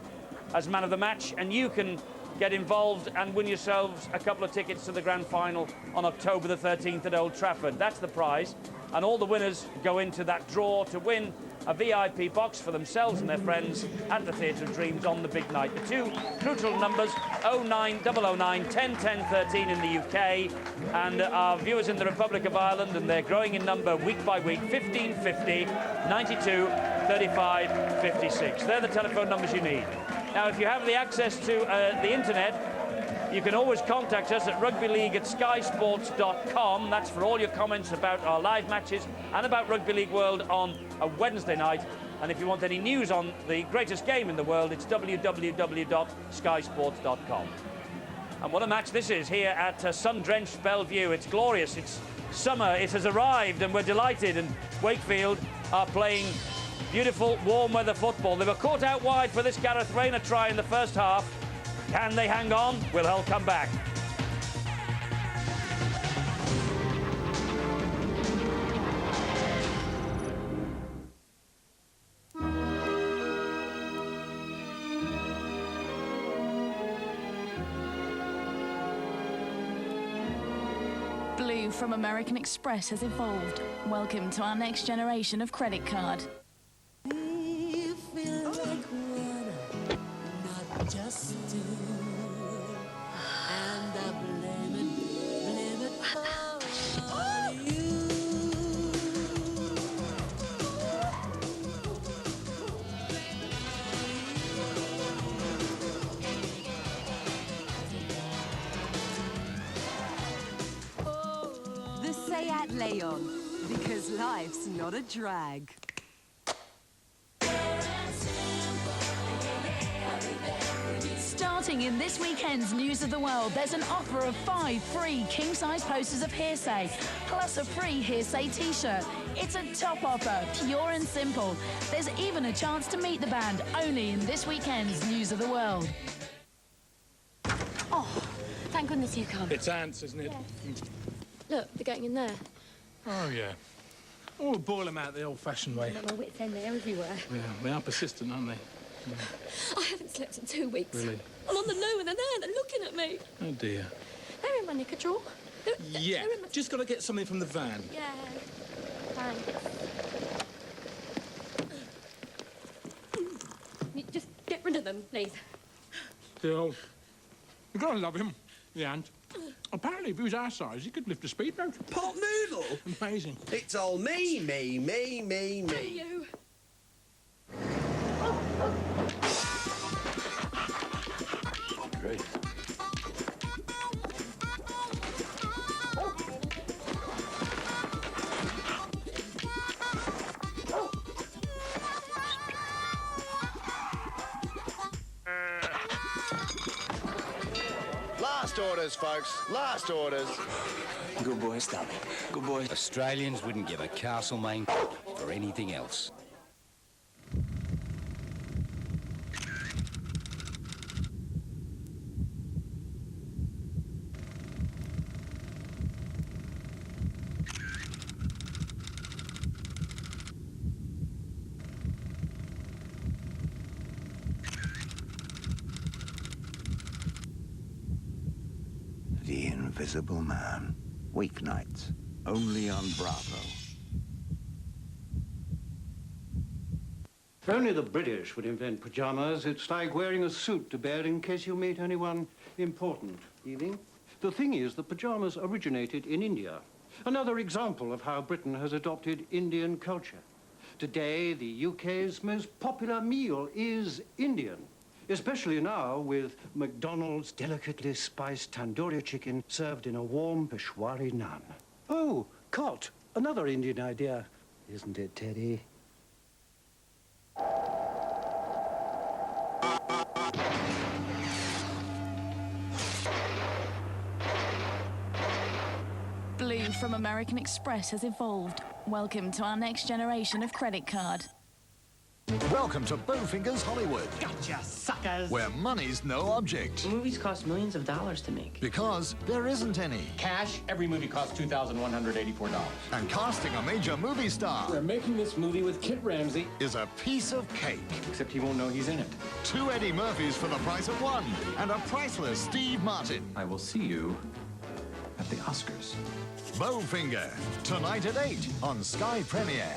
as man of the match, and you can get involved and win yourselves a couple of tickets to the grand final on October the 13th at Old Trafford. That's the prize, and all the winners go into that draw to win a VIP box for themselves and their friends at the Theatre of Dreams on the big night. The two crucial numbers, 09009 10 10 13 in the UK, and our viewers in the Republic of Ireland, and they're growing in number week by week, 1550 92 35 56. They're the telephone numbers you need. Now, if you have the access to the internet, you can always contact us at rugbyleague@skysports.com. That's for all your comments about our live matches and about Rugby League World on a Wednesday night. And if you want any news on the greatest game in the world, it's www.skysports.com. And what a match this is here at sun-drenched Bellevue. It's glorious. It's summer. It has arrived, and we're delighted. And Wakefield are playing beautiful, warm weather football. They were caught out wide for this Gareth Rayner try in the first half. Can they hang on? Will Hull come back? Blue from American Express has evolved. Welcome to our next generation of credit card. Just do, and I blame it on you. The Seat Leon, because life's not a drag. Starting in this weekend's News of the World, there's an offer of 5 free king-size posters of Hearsay, plus a free Hearsay t-shirt. It's a top offer, pure and simple. There's even a chance to meet the band, only in this weekend's News of the World. Oh, thank goodness you come. It's ants, isn't it? Yes. Look, they're getting in there. Oh, yeah. Oh, we'll boil them out the old-fashioned way. My wits end, they're everywhere. Yeah, they are persistent, aren't they? Yeah. I haven't slept in 2 weeks. Really? I'm on the loo and they're there, they're looking at me. Oh, dear. They're in my knicker drawer. Yeah, just got to get something from the van. Yeah, thanks. You just get rid of them, please. Still, you've got to love him, the ant. Apparently, if he was our size, he could lift a speedboat. Pot noodle? Amazing. It's all me. Hey, you. Great. Last orders, folks. Last orders. Good boy, Stubby. Good boy. Australians wouldn't give a Castlemaine for anything else. The Invisible Man. Weeknights. Only on Bravo. If only the British would invent pyjamas, it's like wearing a suit to bed in case you meet anyone important, Ealing. The thing is, the pyjamas originated in India. Another example of how Britain has adopted Indian culture. Today, the UK's most popular meal is Indian, especially now with McDonald's delicately spiced tandoori chicken served in a warm Peshwari naan. Oh, cot, another Indian idea, isn't it, Teddy? Blue from American Express has evolved. Welcome to our next generation of credit card. Welcome to Bowfinger's Hollywood. Gotcha, suckers. Where money's no object. Movies cost millions of dollars to make. Because there isn't any. Cash, every movie costs $2,184. And casting a major movie star. We're making this movie with Kit Ramsey. Is a piece of cake. Except he won't know he's in it. 2 Eddie Murphys for the price of 1. And a priceless Steve Martin. I will see you at the Oscars. Bowfinger. Tonight at 8 on Sky Premiere.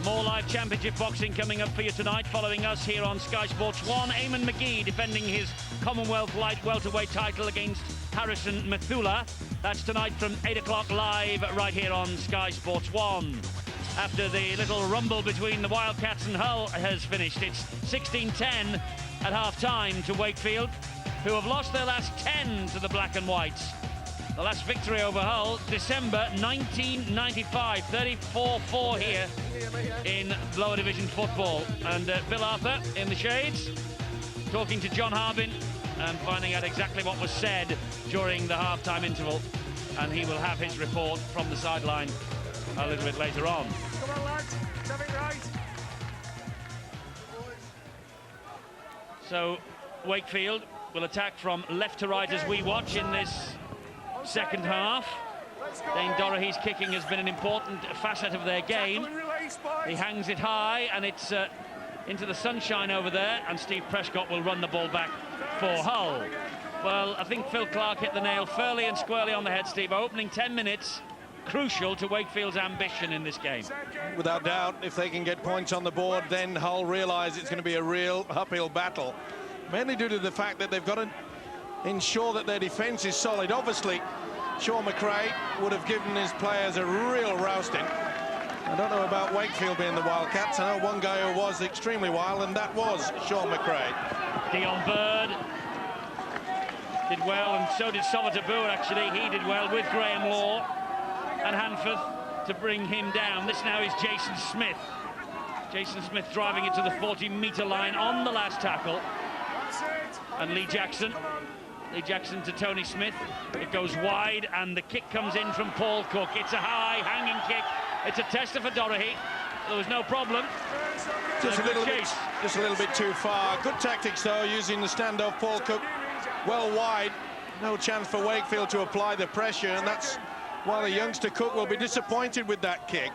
More live championship boxing coming up for you tonight. Following us here on Sky Sports 1, Eamon McGee defending his Commonwealth light welterweight title against Harrison Mithula. That's tonight from 8 o'clock live right here on Sky Sports 1. After the little rumble between the Wildcats and Hull has finished, it's 16-10 at half-time to Wakefield, who have lost their last 10 to the Black and Whites. The last victory over Hull, December 1995, 34-4 here in lower division football. And Bill Arthur in the shades, talking to John Harbin and finding out exactly what was said during the half-time interval. And he will have his report from the sideline a little bit later on. Come on, lads. Let's have it right. So Wakefield will attack from left to right as we watch in this second half. Dane Dorahy's kicking has been an important facet of their game. He hangs it high and it's into the sunshine over there, and Steve Prescott will run the ball back for Hull. Well, I think Phil Clark hit the nail fairly and squarely on the head, Steve. Opening 10 minutes, crucial to Wakefield's ambition in this game. Without doubt, if they can get points on the board, then Hull realise it's going to be a real uphill battle. Mainly due to the fact that they've got to ensure that their defence is solid. Obviously, Sean McRae would have given his players a real rousting. I don't know about Wakefield being the Wildcats. I know one guy who was extremely wild, and that was Sean McRae. Dion Bird did well, and so did Sova Tabur, actually. He did well with Graham Law and Hanforth to bring him down. This now is Jason Smith. Jason Smith driving it to the 40-metre line on the last tackle. And Lee Jackson to Tony Smith. It goes wide, and the kick comes in from Paul Cook. It's a high, hanging kick. It's a tester for Dorahy. There was no problem. Just a little bit too far. Good tactics, though, using the standoff. Paul Cook well wide. No chance for Wakefield to apply the pressure, and that's why the youngster Cook will be disappointed with that kick.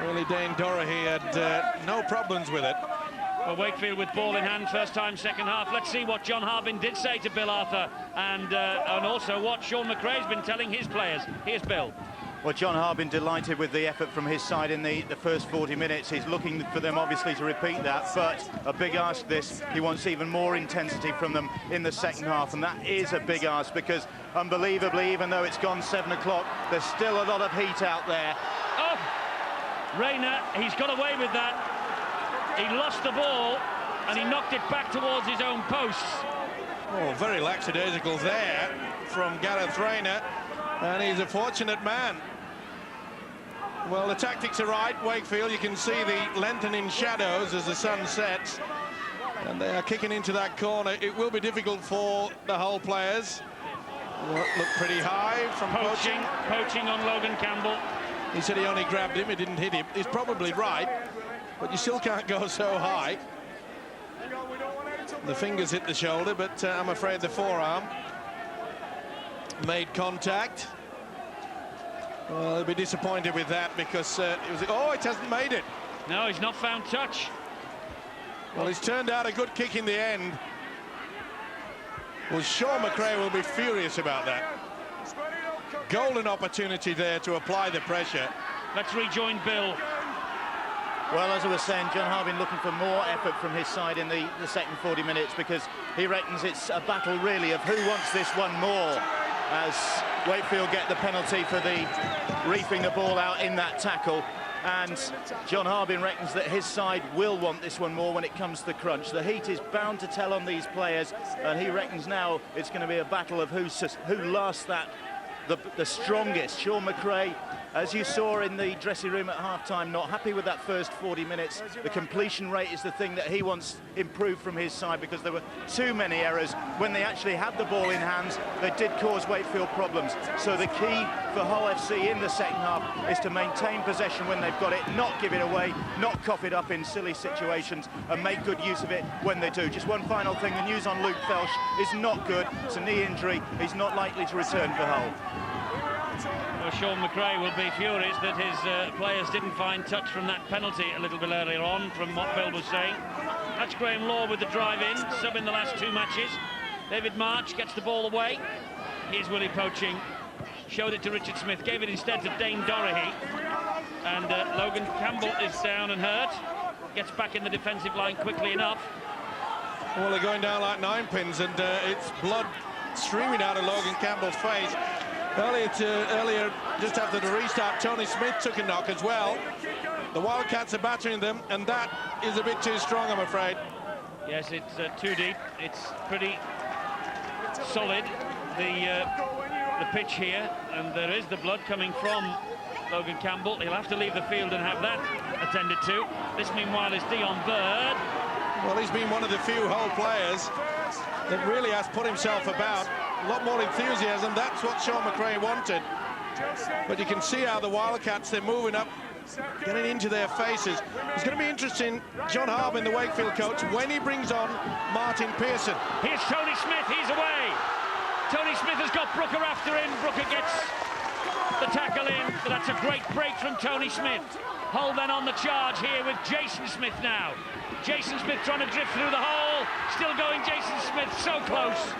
Really, Dane Dorahy had no problems with it. Well, Wakefield with ball in hand, first time, second half. Let's see what John Harbin did say to Bill Arthur, and also what Sean McRae's been telling his players. Here's Bill. Well, John Harbin delighted with the effort from his side in the first 40 minutes. He's looking for them, obviously, to repeat that, but a big ask this. He wants even more intensity from them in the second half, and that is a big ask because, unbelievably, even though it's gone 7 o'clock, there's still a lot of heat out there. Oh! Rayner, he's got away with that. He lost the ball, and he knocked it back towards his own posts. Oh, very lackadaisical there from Gareth Rayner, and he's a fortunate man. Well, the tactics are right, Wakefield. You can see the lengthening shadows as the sun sets. And they are kicking into that corner. It will be difficult for the Hull players. Look pretty high from Poaching. Poaching on Logan Campbell. He said he only grabbed him, he didn't hit him. He's probably right, but you still can't go so high. The fingers hit the shoulder, but I'm afraid the forearm made contact. Well, he'll be disappointed with that because it hasn't made it. No, he's not found touch. Well, it's turned out a good kick in the end. Well, Sean McRae will be furious about that. Golden opportunity there to apply the pressure. Let's rejoin Bill. Well, as I was saying, John Harbin looking for more effort from his side in the second 40 minutes because he reckons it's a battle really of who wants this one more as Wakefield get the penalty for the reefing the ball out in that tackle. And John Harbin reckons that his side will want this one more when it comes to the crunch. The heat is bound to tell on these players, and he reckons now it's going to be a battle of who lasts the strongest. Sean McRae, as you saw in the dressing room at half-time, not happy with that first 40 minutes. The completion rate is the thing that he wants improved from his side because there were too many errors. When they actually had the ball in hands, they did cause Wakefield problems. So the key for Hull FC in the second half is to maintain possession when they've got it, not give it away, not cough it up in silly situations, and make good use of it when they do. Just one final thing, the news on Luke Felsh is not good. It's a knee injury. He's not likely to return for Hull. Well, Sean McRae will be furious that his players didn't find touch from that penalty a little bit earlier on, from what Bill was saying. That's Graham Law with the drive-in, sub in the last two matches. David March gets the ball away. Here's Willie Poaching. Showed it to Richard Smith, gave it instead to Dane Dorahy. And Logan Campbell is down and hurt. Gets back in the defensive line quickly enough. Well, they're going down like 9 pins, and it's blood streaming out of Logan Campbell's face. Earlier, just after the restart, Tony Smith took a knock as well. The Wildcats are battering them, and that is a bit too strong, I'm afraid. Yes, it's too deep. It's pretty solid, the pitch here, and there is the blood coming from Logan Campbell. He'll have to leave the field and have that attended to. This, meanwhile, is Dion Bird. Well, he's been one of the few Hull players that really has put himself about. A lot more enthusiasm. That's what Sean McRae wanted. But you can see how the Wildcats, they're moving up, getting into their faces. It's going to be interesting, John Harbin, the Wakefield coach, when he brings on Martin Pearson. Here's Tony Smith, he's away. Tony Smith has got Brooker after him. Brooker gets the tackle in, but that's a great break from Tony Smith. Hull then on the charge here with Jason Smith now. Jason Smith trying to drift through the hole. Still going, Jason Smith, so close.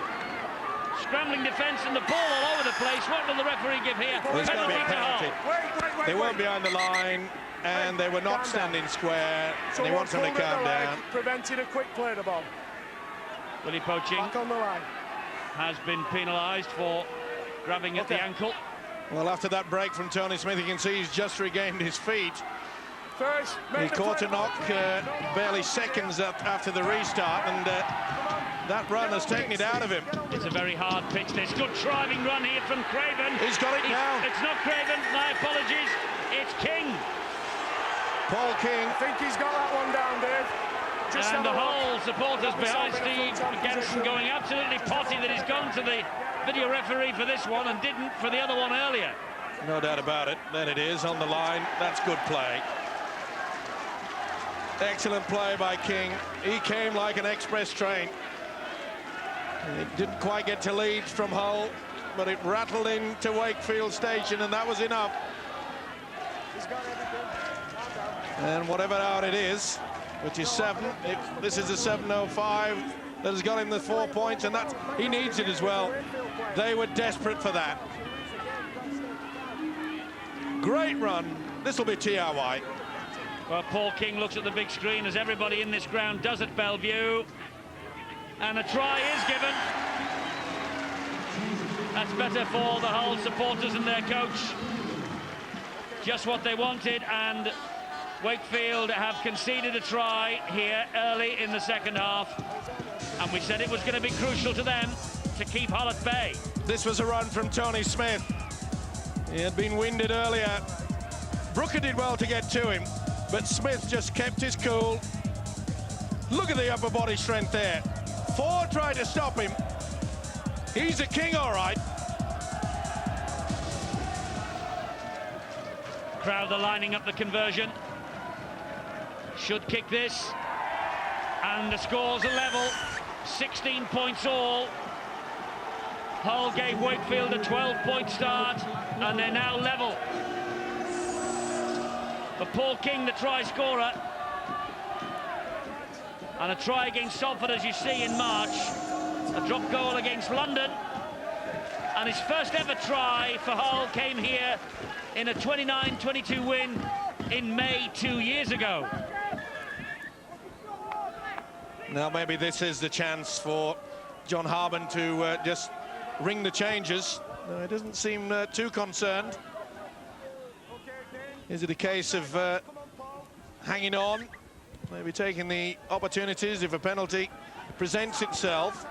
Scrambling defence and the ball all over the place. What will the referee give here? Well, it's penalty going to be a penalty. Wait, they weren't behind the line, and they were not standing square. And he wants them to calm down. Prevented a quick play the ball. Willie Poaching back on the line. Has been penalised for grabbing at the ankle. Well, after that break from Tony Smith, you can see he's just regained his feet. He caught a knock barely seconds after the restart, and that run has taken it out of him. It's a very hard pitch. There's good driving run here from Craven. He's got it now. It's not Craven. My apologies. It's King. Paul King. I think he's got that one down, Dave. And the Hull supporters behind Steve Genson going absolutely potty that he's gone to the video referee for this one and didn't for the other one earlier. No doubt about it. Then it is on the line. That's good play. Excellent play by King. He came like an express train. It didn't quite get to Leeds from Hull, but it rattled into Wakefield Station, and that was enough. And whatever hour it is, which is 7, this is a 7:05 that has got him the 4 points, and that's, he needs it as well. They were desperate for that. Great run. This will be TRY. Well, Paul King looks at the big screen, as everybody in this ground does at Bellevue. And a try is given. That's better for the Hull supporters and their coach. Just what they wanted, and Wakefield have conceded a try here early in the second half. And we said it was going to be crucial to them to keep Hull at bay. This was a run from Tony Smith. He had been winded earlier. Brooker did well to get to him, but Smith just kept his cool. Look at the upper body strength there. Ford tried to stop him. He's a king, all right. Crowther lining up the conversion. Should kick this. And the scores are level. 16 points all. Hull gave Wakefield a 12-point start, and they're now level. But Paul King, the try scorer, and a try against Salford, as you see, in March. A drop goal against London. And his first ever try for Hull came here in a 29-22 win in May 2 years ago. Now maybe this is the chance for John Harben to just ring the changes. No, he doesn't seem too concerned. Is it a case of hanging on, maybe taking the opportunities if a penalty presents itself?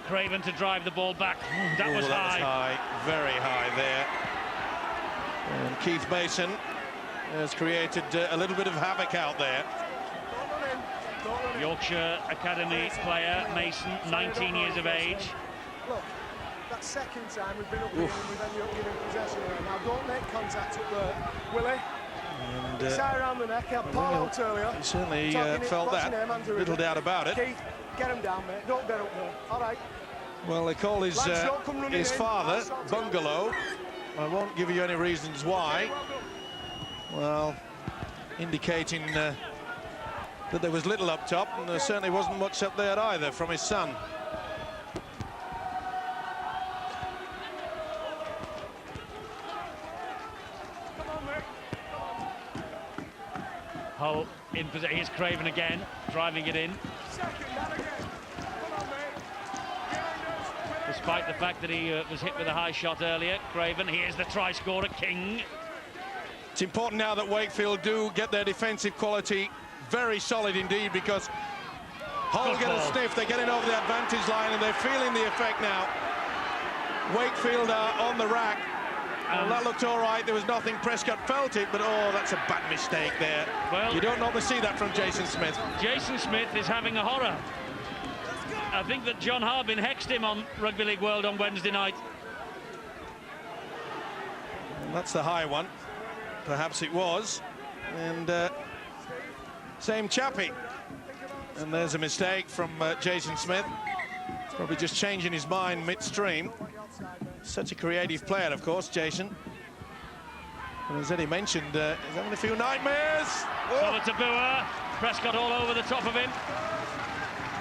Craven to drive the ball back. That was high. Very high there. And Keith Mason has created a little bit of havoc out there. Yorkshire Academy player, Mason, 19 years of age. Look, that second time we've been up here and we've ended up giving possession here. Now don't make contact up there, Willie. And It's high around the neck, I had Paul out earlier. He certainly felt that, little doubt about it. Keith, get him down, mate, don't get up there, all right. Well, they call his father Bungalow. I won't give you any reasons why. Well, indicating that there was little up top, and there certainly wasn't much up there either from his son. Hull in position. Here's Craven again, driving it in. Despite the fact that he was hit with a high shot earlier, Craven, here's the try scorer, King. It's important now that Wakefield do get their defensive quality very solid indeed, because Hull get a sniff, they're getting over the advantage line and they're feeling the effect now. Wakefield are on the rack. Well, that looked all right, there was nothing, Prescott felt it, but oh, that's a bad mistake there. Well, you don't normally see that from Jason Smith. Jason Smith is having a horror. I think that John Harben hexed him on Rugby League World on Wednesday night. And that's the high one. Perhaps it was. And same chappie. And there's a mistake from Jason Smith. Probably just changing his mind midstream. Such a creative player, of course, Jason. And as Eddie mentioned, he's having a few nightmares. Oh. Tabua, Prescott all over the top of him.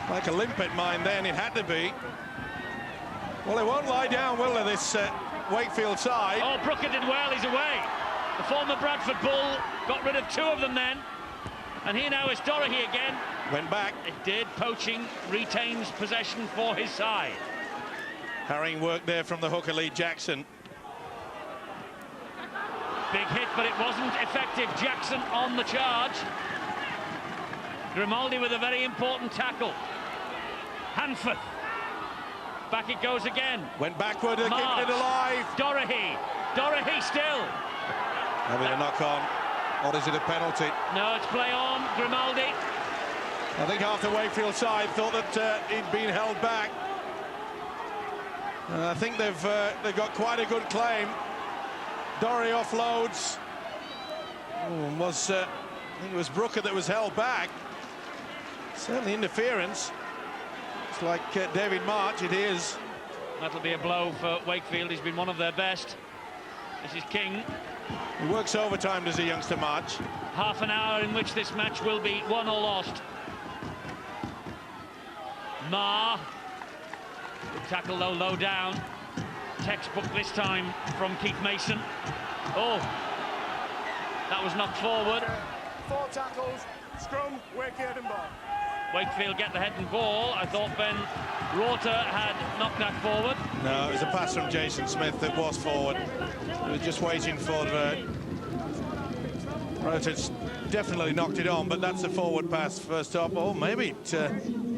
Like a limpet mine then, it had to be. Well, they won't lie down, will they, this Wakefield side? Oh, Brooker did well, he's away. The former Bradford Bull got rid of two of them then. And here now is Dorahy again. Went back. It did. Poaching retains possession for his side. Harrying work there from the hooker, Lee Jackson. Big hit, but it wasn't effective. Jackson on the charge. Grimaldi with a very important tackle. Hanforth. Back it goes again. Went backward, keeping it alive. Dorahy. Dorahy still. Having a knock on. Or is it a penalty? No, it's play on. Grimaldi. I think half the Wakefield side thought that he'd been held back. I think they've got quite a good claim. Dorahy offloads. I think it was Brooker that was held back. Certainly interference. It's like David March, it is. That'll be a blow for Wakefield. He's been one of their best. This is King. He works overtime, does he, youngster March? Half an hour in which this match will be won or lost. Ma. Good tackle, though, low down. Textbook this time from Keith Mason. Oh, that was knocked forward. 4 tackles, scrum, Wakefield and ball. Wakefield get the head and ball. I thought Ben Rorter had knocked that forward. No, it was a pass from Jason Smith that was forward. He was just waiting for Rorter's definitely knocked it on, but that's a forward pass first up. Oh, maybe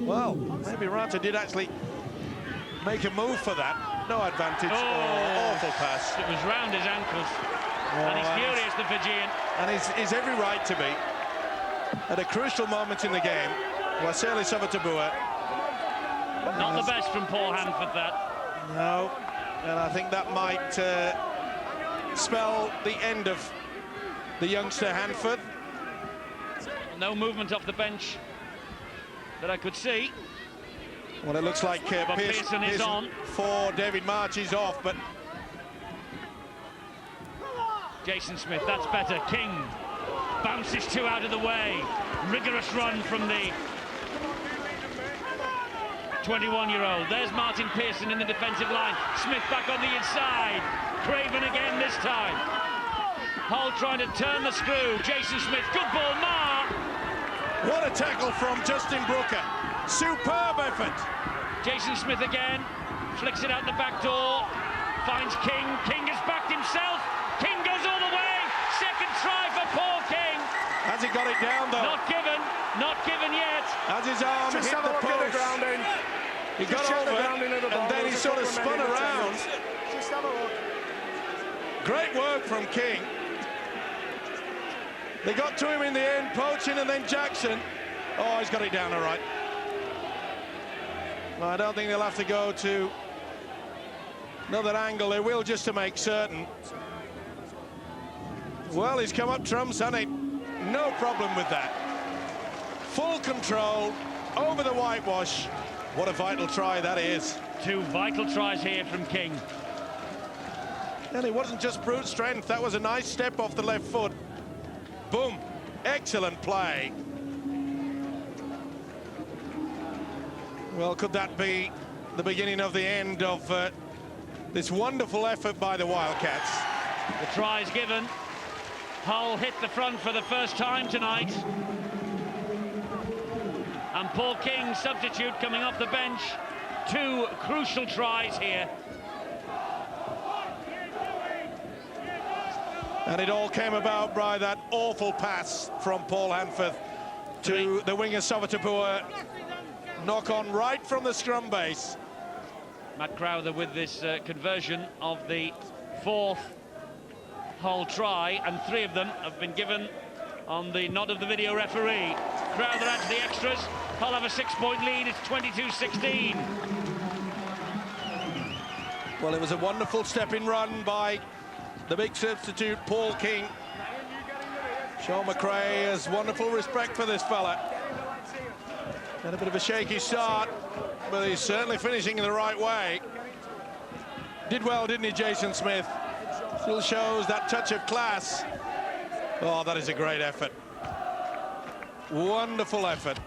well, maybe Rorter did actually make a move for that. No advantage. Oh, awful pass. It was round his ankles. And he's furious, the Fijian. And he's every right to be. At a crucial moment in the game, Waseli Savatabua. Not the best from Paul Hanford, that. No, and I think that might spell the end of the youngster Hanford. No movement off the bench that I could see. Well, it looks like Pearson is on. For David March, he's off, but... Jason Smith, that's better. King bounces two out of the way. Rigorous run from the 21-year-old. There's Martin Pearson in the defensive line. Smith back on the inside. Craven again this time. Hull trying to turn the screw. Jason Smith, good ball, Ma! What a tackle from Justin Brooker. Superb effort. Jason Smith again. Flicks it out the back door. Finds King. King has backed himself. King goes all the way. Second try for Paul King. Has he got it down, though? Not given. Not given yet. As his arm hit the post. He got over it, and then he sort of spun around. Just have a look. Great work from King. They got to him in the end, Poaching and then Jackson. Oh, he's got it down all right. Well, I don't think they'll have to go to another angle. They will, just to make certain. Well, he's come up trumps, hasn't he? No problem with that. Full control over the whitewash. What a vital try that is. Two vital tries here from King. And it wasn't just brute strength. That was a nice step off the left foot. Boom. Excellent play. Well, could that be the beginning of the end of this wonderful effort by the Wildcats? The try's given. Hull hit the front for the first time tonight. And Paul King, substitute, coming off the bench. Two crucial tries here. And it all came about by that awful pass from Paul Hanford to the winger Savatabua. Knock on right from the scrum base. Matt Crowther with this conversion of the fourth Hull try, and three of them have been given on the nod of the video referee. Crowther adds the extras. Hull have a 6-point lead. It's 22-16. Well, it was a wonderful stepping run by the big substitute, Paul King. Sean McRae has wonderful respect for this fella. Had a bit of a shaky start, but he's certainly finishing in the right way. Did well, didn't he, Jason Smith? Still shows that touch of class. Oh, that is a great effort. Wonderful effort.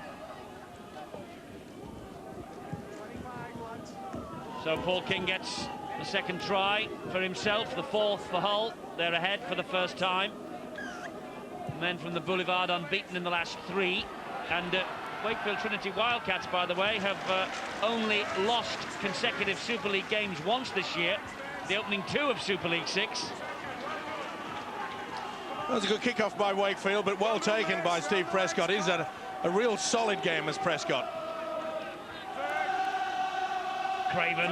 So Paul King gets the second try for himself, the fourth for Hull. They're ahead for the first time. Men from the Boulevard unbeaten in the last three. And Wakefield Trinity Wildcats, by the way, have only lost consecutive Super League games once this year. The opening two of Super League 6. That was a good kickoff by Wakefield, but well taken by Steve Prescott. He's had a real solid game as Prescott. Craven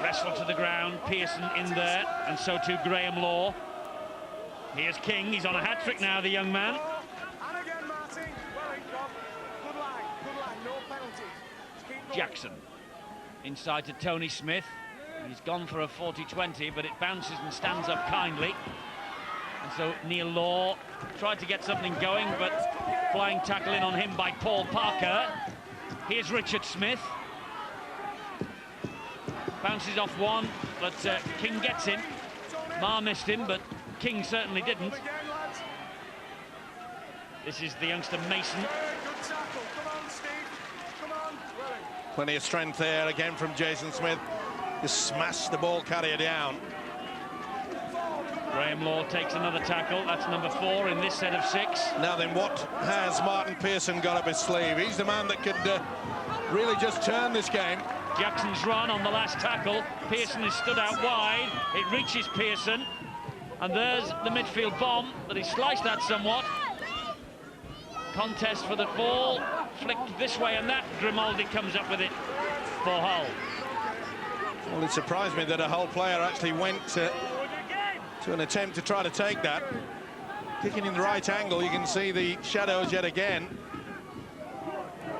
wrestled to the ground. Pearson in there, and so too Graham Law. Here's King. He's on a hat-trick now, the young man. And again, Martin. Well in, good line, no penalties. Jackson inside to Tony Smith. He's gone for a 40-20, but it bounces and stands up kindly. And so Neil Law tried to get something going, but flying tackle in on him by Paul Parker. Here's Richard Smith. Bounces off one, but King gets him. Ma missed him, but King certainly didn't. This is the youngster Mason. Good tackle. Come on, Steve. Come on. Plenty of strength there again from Jason Smith. Just smashed the ball carrier down. Graham Law takes another tackle. That's number 4 in this set of 6. Now then, what has Martin Pearson got up his sleeve? He's the man that could really just turn this game. Jackson's run on the last tackle. Pearson is stood out wide. It reaches Pearson. And there's the midfield bomb, but he sliced that somewhat. Contest for the ball. Flicked this way and that. Grimaldi comes up with it for Hull. Well, it surprised me that a Hull player actually went to an attempt to try to take that. Kicking in the right angle, you can see the shadows yet again.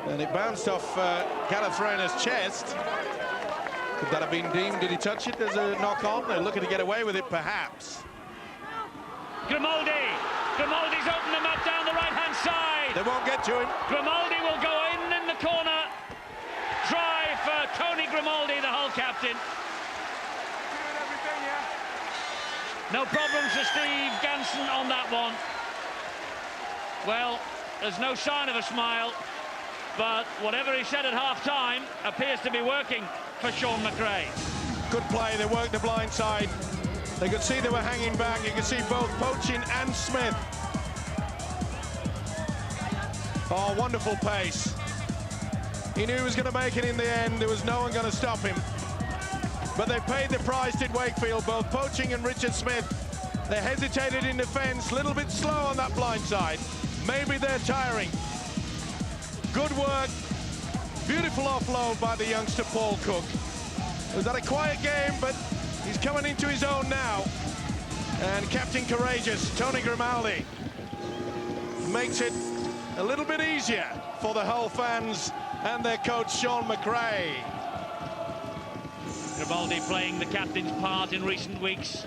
And it bounced off Gareth Rayner's chest. Could that have been deemed? Did he touch it as a knock-on? They're looking to get away with it, perhaps. Grimaldi. Grimaldi's opened them up down the right-hand side. They won't get to him. Grimaldi will go in the corner. Try for Tony Grimaldi, the Hull captain. No problems for Steve Ganson on that one. Well, there's no sign of a smile, but whatever he said at half-time appears to be working for Sean McRae. Good play, they worked the blind side. They could see they were hanging back. You could see both Poaching and Smith. Oh, wonderful pace. He knew he was going to make it in the end. There was no one going to stop him. But they paid the price, did Wakefield, both Poaching and Richard Smith. They hesitated in defence, a little bit slow on that blind side. Maybe they're tiring. Good work. Beautiful offload by the youngster Paul Cook. It was at a quiet game, but he's coming into his own now. And Captain Courageous, Tony Grimaldi, makes it a little bit easier for the Hull fans and their coach, Sean McRae. Grimaldi playing the captain's part in recent weeks.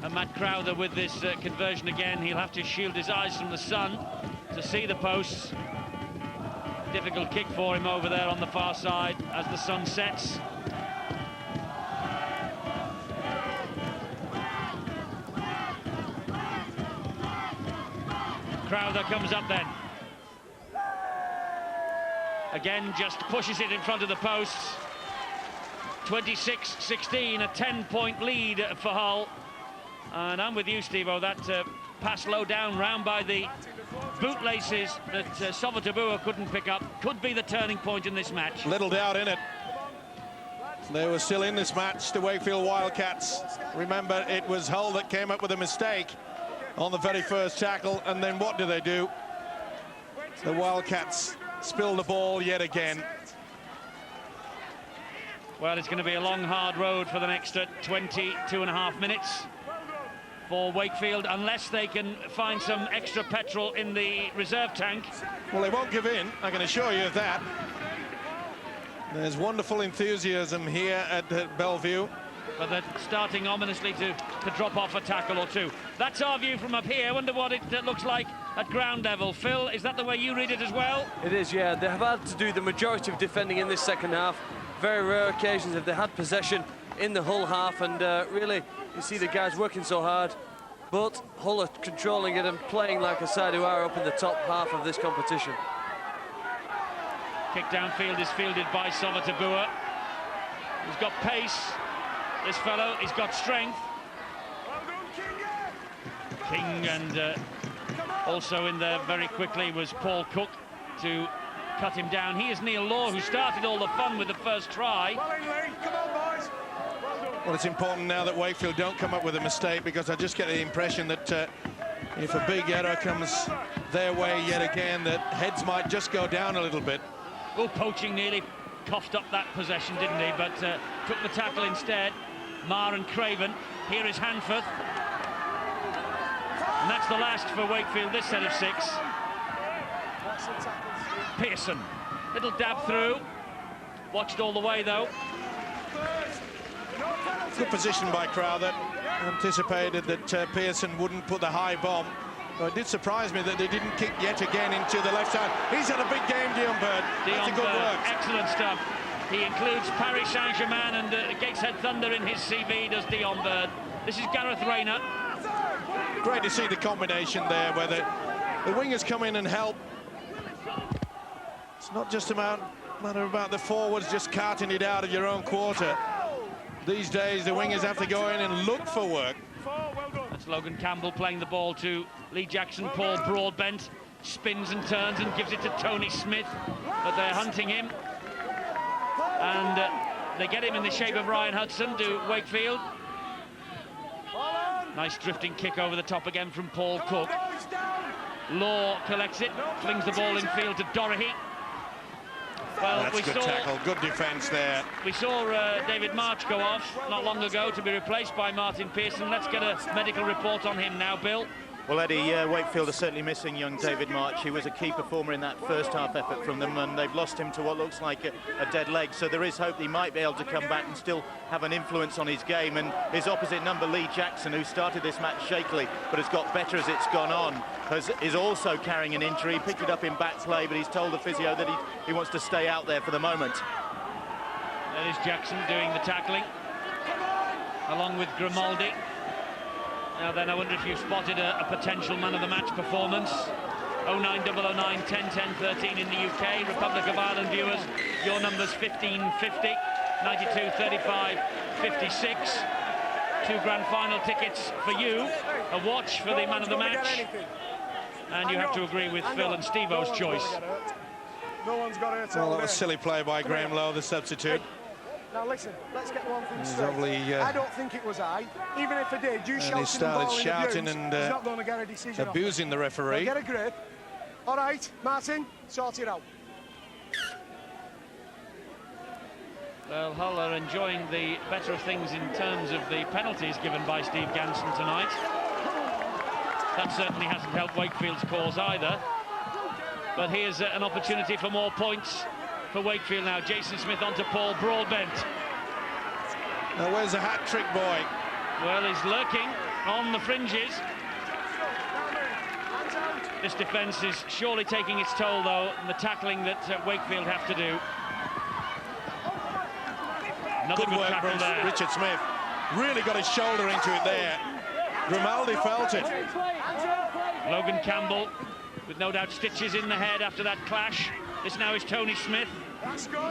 And Matt Crowther with this conversion again. He'll have to shield his eyes from the sun to see the posts. Difficult kick for him over there on the far side as the sun sets. Crowther comes up then. Again, just pushes it in front of the posts. 26-16, a 10-point lead for Hull. And I'm with you, Steve-O, that pass low down round by the bootlaces that Sovatabua couldn't pick up could be the turning point in this match. Little doubt in it. They were still in this match, the Wakefield Wildcats. Remember, it was Hull that came up with a mistake on the very first tackle, and then what do? The Wildcats spill the ball yet again. Well, it's going to be a long, hard road for the next 22.5 minutes for Wakefield, unless they can find some extra petrol in the reserve tank. Well, they won't give in, I can assure you of that. There's wonderful enthusiasm here at Bellevue. But they're starting ominously to drop off a tackle or two. That's our view from up here. I wonder what it looks like at ground level. Phil, is that the way you read it as well? It is, yeah. They have had to do the majority of defending in this second half. Very rare occasions have they had possession in the Hull half, and really, you see the guys working so hard, but Hull are controlling it and playing like a side who are up in the top half of this competition. Kick downfield is fielded by Sovatabua. He's got pace, this fellow. He's got strength. King, and also in there very quickly was Paul Cook to cut him down. He is Neil Law, who started all the fun with the first try. Well, it's important now that Wakefield don't come up with a mistake, because I just get the impression that if a big error comes their way yet again, that heads might just go down a little bit. Oh, Poaching nearly coughed up that possession, didn't he? But took the tackle instead. Marr and Craven. Here is Hanforth. And that's the last for Wakefield, this set of 6. Pearson, little dab through. Watched all the way, though. Good position by Crowther. Anticipated that Pearson wouldn't put the high bomb. But it did surprise me that they didn't kick yet again into the left side. He's had a big game, Dion Bird. That's a good work. Excellent stuff. He includes Paris Saint-Germain and Gateshead Thunder in his CV, does Dion Bird. This is Gareth Rayner. Great to see the combination there, where the wingers come in and help. It's not just a matter about the forwards just carting it out of your own quarter. These days, the wingers have to go in and look for work. That's Logan Campbell playing the ball to Lee Jackson. Paul Broadbent spins and turns and gives it to Tony Smith, but they're hunting him. And they get him in the shape of Ryan Hudson to Wakefield. Nice drifting kick over the top again from Paul Cook. Law collects it, flings the ball in field to Doherty. Well, that's good tackle, good defence there. We saw David March go off not long ago to be replaced by Martin Pearson. Let's get a medical report on him now, Bill. Well, Eddie, Wakefield are certainly missing young David March. He was a key performer in that first half effort from them, and they've lost him to what looks like a dead leg. So there is hope he might be able to come back and still have an influence on his game. And his opposite number, Lee Jackson, who started this match shakily but has got better as it's gone on, is also carrying an injury. He picked it up in back play, but he's told the physio that he wants to stay out there for the moment. There is Jackson doing the tackling, along with Grimaldi. Now then, I wonder if you've spotted a potential man of the match performance. 09009 1010 13 in the UK. Republic of Ireland viewers, your number's 1550, 92 35 56. 2 grand final tickets for you, a watch for the man of the match. And you have to agree with Phil and Steve-O's choice. No one's got hurt. Well, that was silly play by Graham Lowe, the substitute. Now listen, let's get one thing straight. Lovely, I don't think it was I. Even if I did, you shouted he started shouting and and he's not going to get a decision abusing the referee. Now get a grip. All right, Martin, sort it out. Well, Hull are enjoying the better of things in terms of the penalties given by Steve Ganson tonight. That certainly hasn't helped Wakefield's cause either. But here's an opportunity for more points for Wakefield now. Jason Smith onto Paul Broadbent. Now where's the hat-trick boy? Well, he's lurking on the fringes. This defence is surely taking its toll, though, and the tackling that Wakefield have to do. Another good work tackle from there. Richard Smith. Really got his shoulder into it there. Grimaldi felt it. Logan Campbell, with no doubt stitches in the head after that clash. This now is Tony Smith.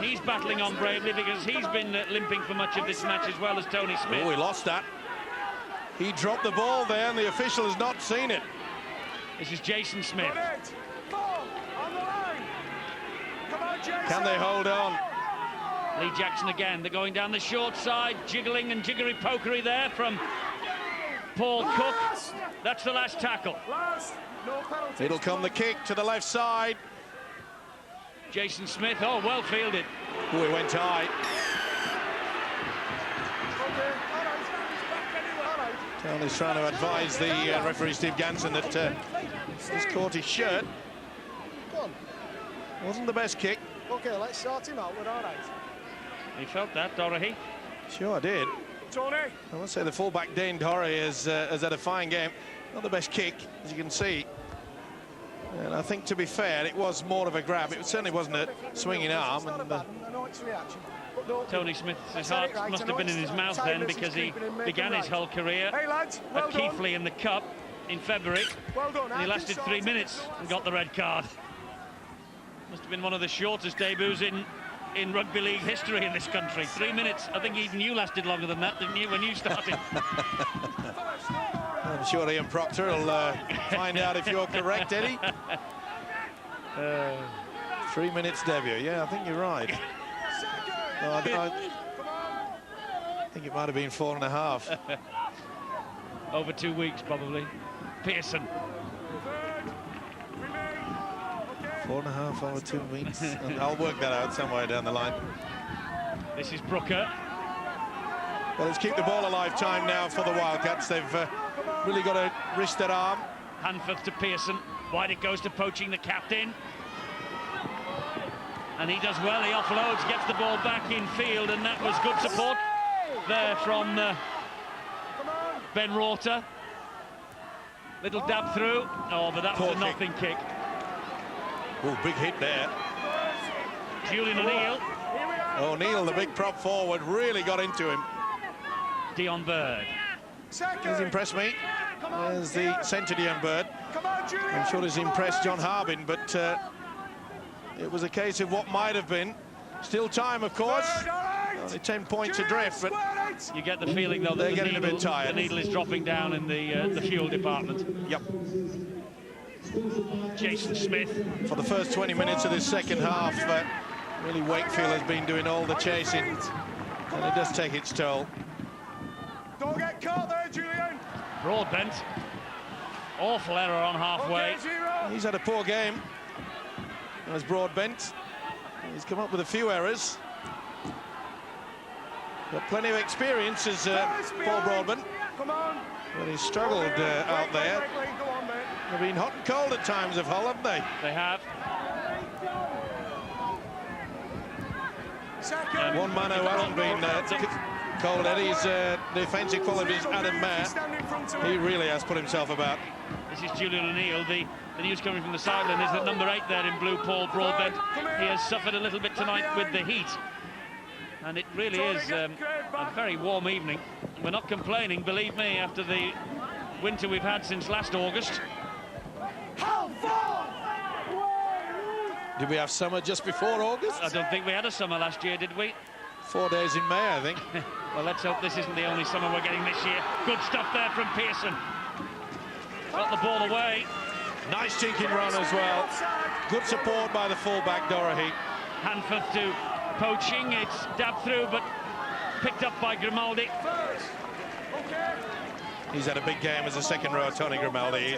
He's battling on bravely because he's been limping for much of this match as well as Tony Smith. Oh, he lost that. He dropped the ball there and the official has not seen it. This is Jason Smith. Can they hold on? Lee Jackson again. They're going down the short side. Jiggling and jiggery pokery there from Paul Cook. That's the last tackle. It'll come the kick to the left side. Jason Smith, oh, well fielded. Oh, he went high. Tony's trying to advise the referee Steve Ganson that he's caught his shirt. Wasn't the best kick. Okay, let's sort him out. We're all right. He felt that, Doherty. Sure, I did. Tony. I must say the fullback Dane Doherty has had a fine game. Not the best kick, as you can see. And I think, to be fair, it was more of a grab. It certainly wasn't a swinging arm. And, Tony Smith's heart must have been in his mouth then, because he began his Hull career at Keighley in the Cup in February. And he lasted 3 minutes and got the red card. Must have been one of the shortest debuts in rugby league history in this country. 3 minutes. I think even you lasted longer than that, didn't you, when you started? I'm sure Ian Proctor will find out if you're correct, Eddie. 3 minutes debut. Yeah, I think you're right. No, I think it might have been 4.5. Over 2 weeks, probably. Pearson. 4.5 over 2 weeks. I'll work that out somewhere down the line. This is Brooker. Well, let's keep the ball alive time now for the Wildcats. They've really got to risk their arm. Hanforth to Pearson. Wide it goes to Poaching, the captain. And he does well. He offloads, gets the ball back in field, and that was good support there from Ben Rorter. Little dab through. Oh, but that was a nothing kick. Oh, big hit there. Julian O'Neill. O'Neill, the big prop forward, really got into him. Dion Bird. He's impressed me. There's the centre Dion Bird. I'm sure he's impressed John Harbin, but it was a case of what might have been. Still time, of course. Only 10 points adrift, but you get the feeling, though, that they're getting a bit tired. The needle is dropping down in the fuel department. Yep. Jason Smith. For the first 20 minutes of this second half, really Wakefield has been doing all the chasing, and it does take its toll. Don't get caught there, Julian. Broadbent. Awful error on halfway. He's had a poor game. As Broadbent. He's come up with a few errors. Got plenty of experience as Paul Broadbent. Come on. But he's struggled out there. They've been hot and cold at times of Hull, haven't they? They have. And one man who hasn't been cold, Eddie's defensive qualities, Adam Mayer. He really has put himself about. This is Julian O'Neill. The news coming from the sideline is that number 8 there in blue, Paul Broadbent, he has suffered a little bit tonight with the heat. And it really is a very warm evening. We're not complaining, believe me, after the winter we've had since last August. Did we have summer just before August? I don't think we had a summer last year, did we? 4 days in May, I think. Well, let's hope this isn't the only summer we're getting this year. Good stuff there from Pearson. Got the ball away. Nice cheeking run as well. Good support by the fullback, Dorahy. Hanforth to poaching. It's dabbed through, but picked up by Grimaldi. He's had a big game as a second row, Tony Grimaldi.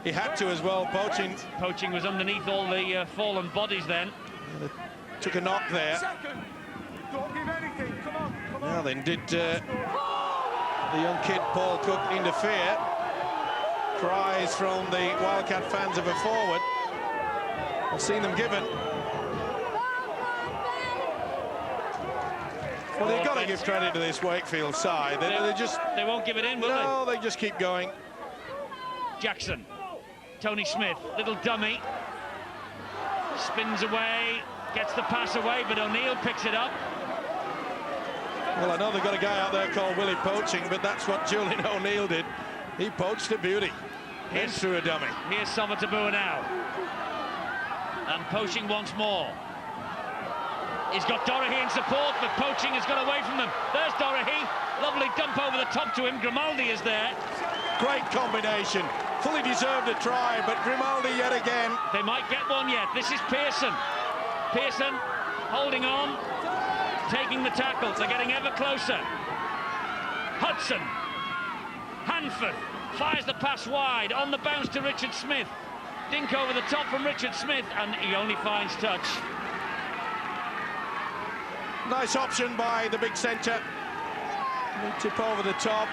He had to as well, poaching. Poaching was underneath all the fallen bodies then. Took a knock there. Don't give anything. Come on. Now then, did the young kid Paul Cook interfere? Cries from the Wildcat fans of a forward. I've seen them given. Well, you've got to give credit to this Wakefield side. They won't give it in, will they? No, they just keep going. Jackson, Tony Smith, little dummy. Spins away, gets the pass away, but O'Neill picks it up. Well, I know they've got a guy out there called Willie Poaching, but that's what Julian O'Neill did. He poached a beauty. Here's through a dummy. Here's Somertabua now. And Poaching once more. He's got Dorahy in support, but Poaching has got away from them. There's Dorahy. Lovely dump over the top to him. Grimaldi is there. Great combination. Fully deserved a try, but Grimaldi yet again. They might get one yet. This is Pearson. Pearson holding on, taking the tackle. They're getting ever closer. Hudson. Hanforth fires the pass wide. On the bounce to Richard Smith. Dink over the top from Richard Smith, and he only finds touch. Nice option by the big centre. Tip over the top.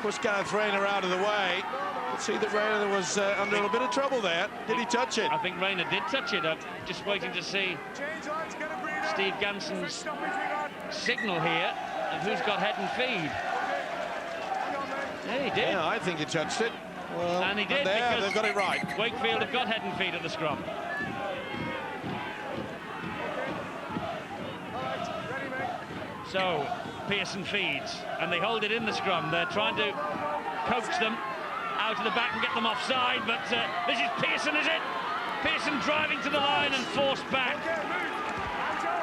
Push Gareth Rayner out of the way. See that Rayner was under a bit of trouble there. Did he touch it? I think Rayner did touch it. I'm just waiting to see Steve Ganson's signal here of who's got head and feed. Yeah, he did. Yeah, I think he touched it. Well, and he did, there, because they've got it right. Wakefield have got head and feet at the scrum. So Pearson feeds, and they hold it in the scrum. They're trying to coax them out of the back and get them offside, but this is Pearson, is it? Pearson driving to the line and forced back.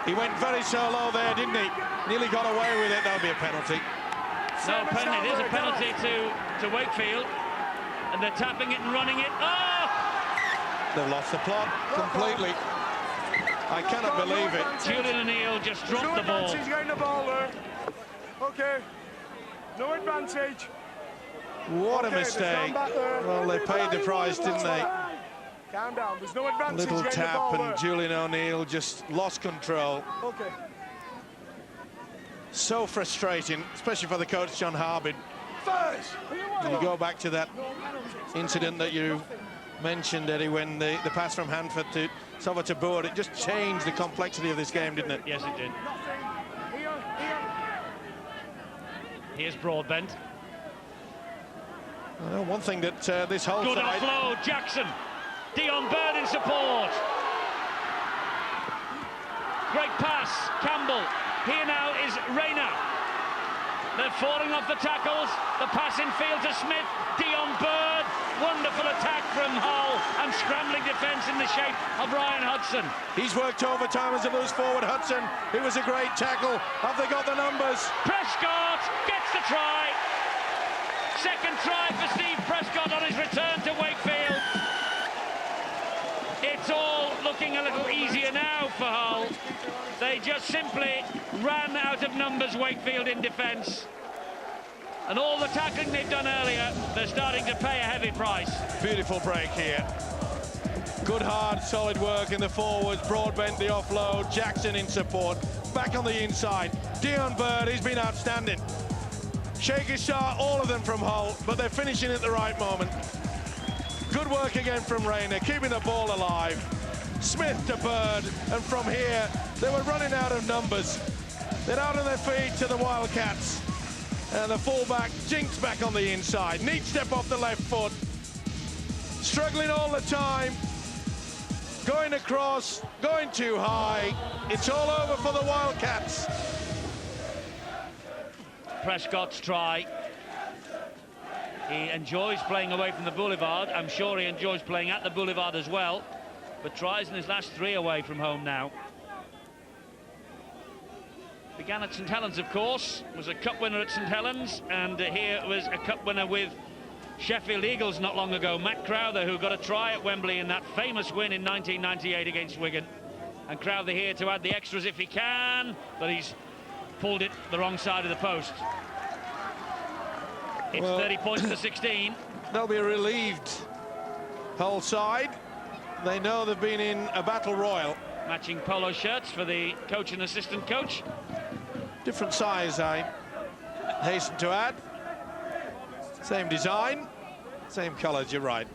He went very so low there, didn't he? Nearly got away with it. That'll be a penalty. No penalty. It is a penalty to Wakefield, and they're tapping it and running it. Oh! They've lost the plot completely. I cannot believe it. Julian O'Neill just dropped the ball. He's getting the ball there. Okay. No advantage. What a mistake. Well, they paid the price, didn't they? Calm down. There's no advantage. Little getting tap, the ball and there. Julian O'Neill just lost control. Okay. So frustrating, especially for the coach, John Harbin. And you go back to that incident that you mentioned, Eddie, when the pass from Hanforth to Somertabua, it just changed the complexity of this game, didn't it? Yes, it did. Here's Broadbent. Well, one thing that this whole good side... offload, Jackson. Dion Bird in support. Great pass, Campbell. Here now is Rayner. They're falling off the tackles. The pass in field to Smith. Dion Bird. Wonderful attack from Hull, and scrambling defence in the shape of Ryan Hudson. He's worked overtime as a loose forward, Hudson. It was a great tackle. Have they got the numbers? Prescott gets the try. Second try for Steve Prescott on his return to Wakefield. It's all looking a little easier now for Hull. They just simply ran out of numbers, Wakefield, in defence. And all the tackling they've done earlier, they're starting to pay a heavy price. Beautiful break here. Good, hard, solid work in the forwards. Broadbent the offload. Jackson in support. Back on the inside. Dion Bird, he's been outstanding. Shaker Shah, all of them from Hull, but they're finishing at the right moment. Good work again from Rayner, keeping the ball alive. Smith to Bird, and from here, they were running out of numbers. They're out on their feet to the Wildcats. And the fullback, Jinks back on the inside. Neat step off the left foot. Struggling all the time. Going across, going too high. It's all over for the Wildcats. Prescott's try. He enjoys playing away from the boulevard. I'm sure he enjoys playing at the boulevard as well. But tries in his last 3 away from home now. Began at St Helens, of course. Was a cup winner at St Helens. And here was a cup winner with Sheffield Eagles not long ago. Matt Crowther, who got a try at Wembley in that famous win in 1998 against Wigan. And Crowther here to add the extras if he can, but he's pulled it the wrong side of the post. It's well, 30 points to 16. They'll be relieved. Hull side, they know they've been in a battle royal. Matching polo shirts for the coach and assistant coach. Different size, I hasten to add. Same design, same colours, you're right.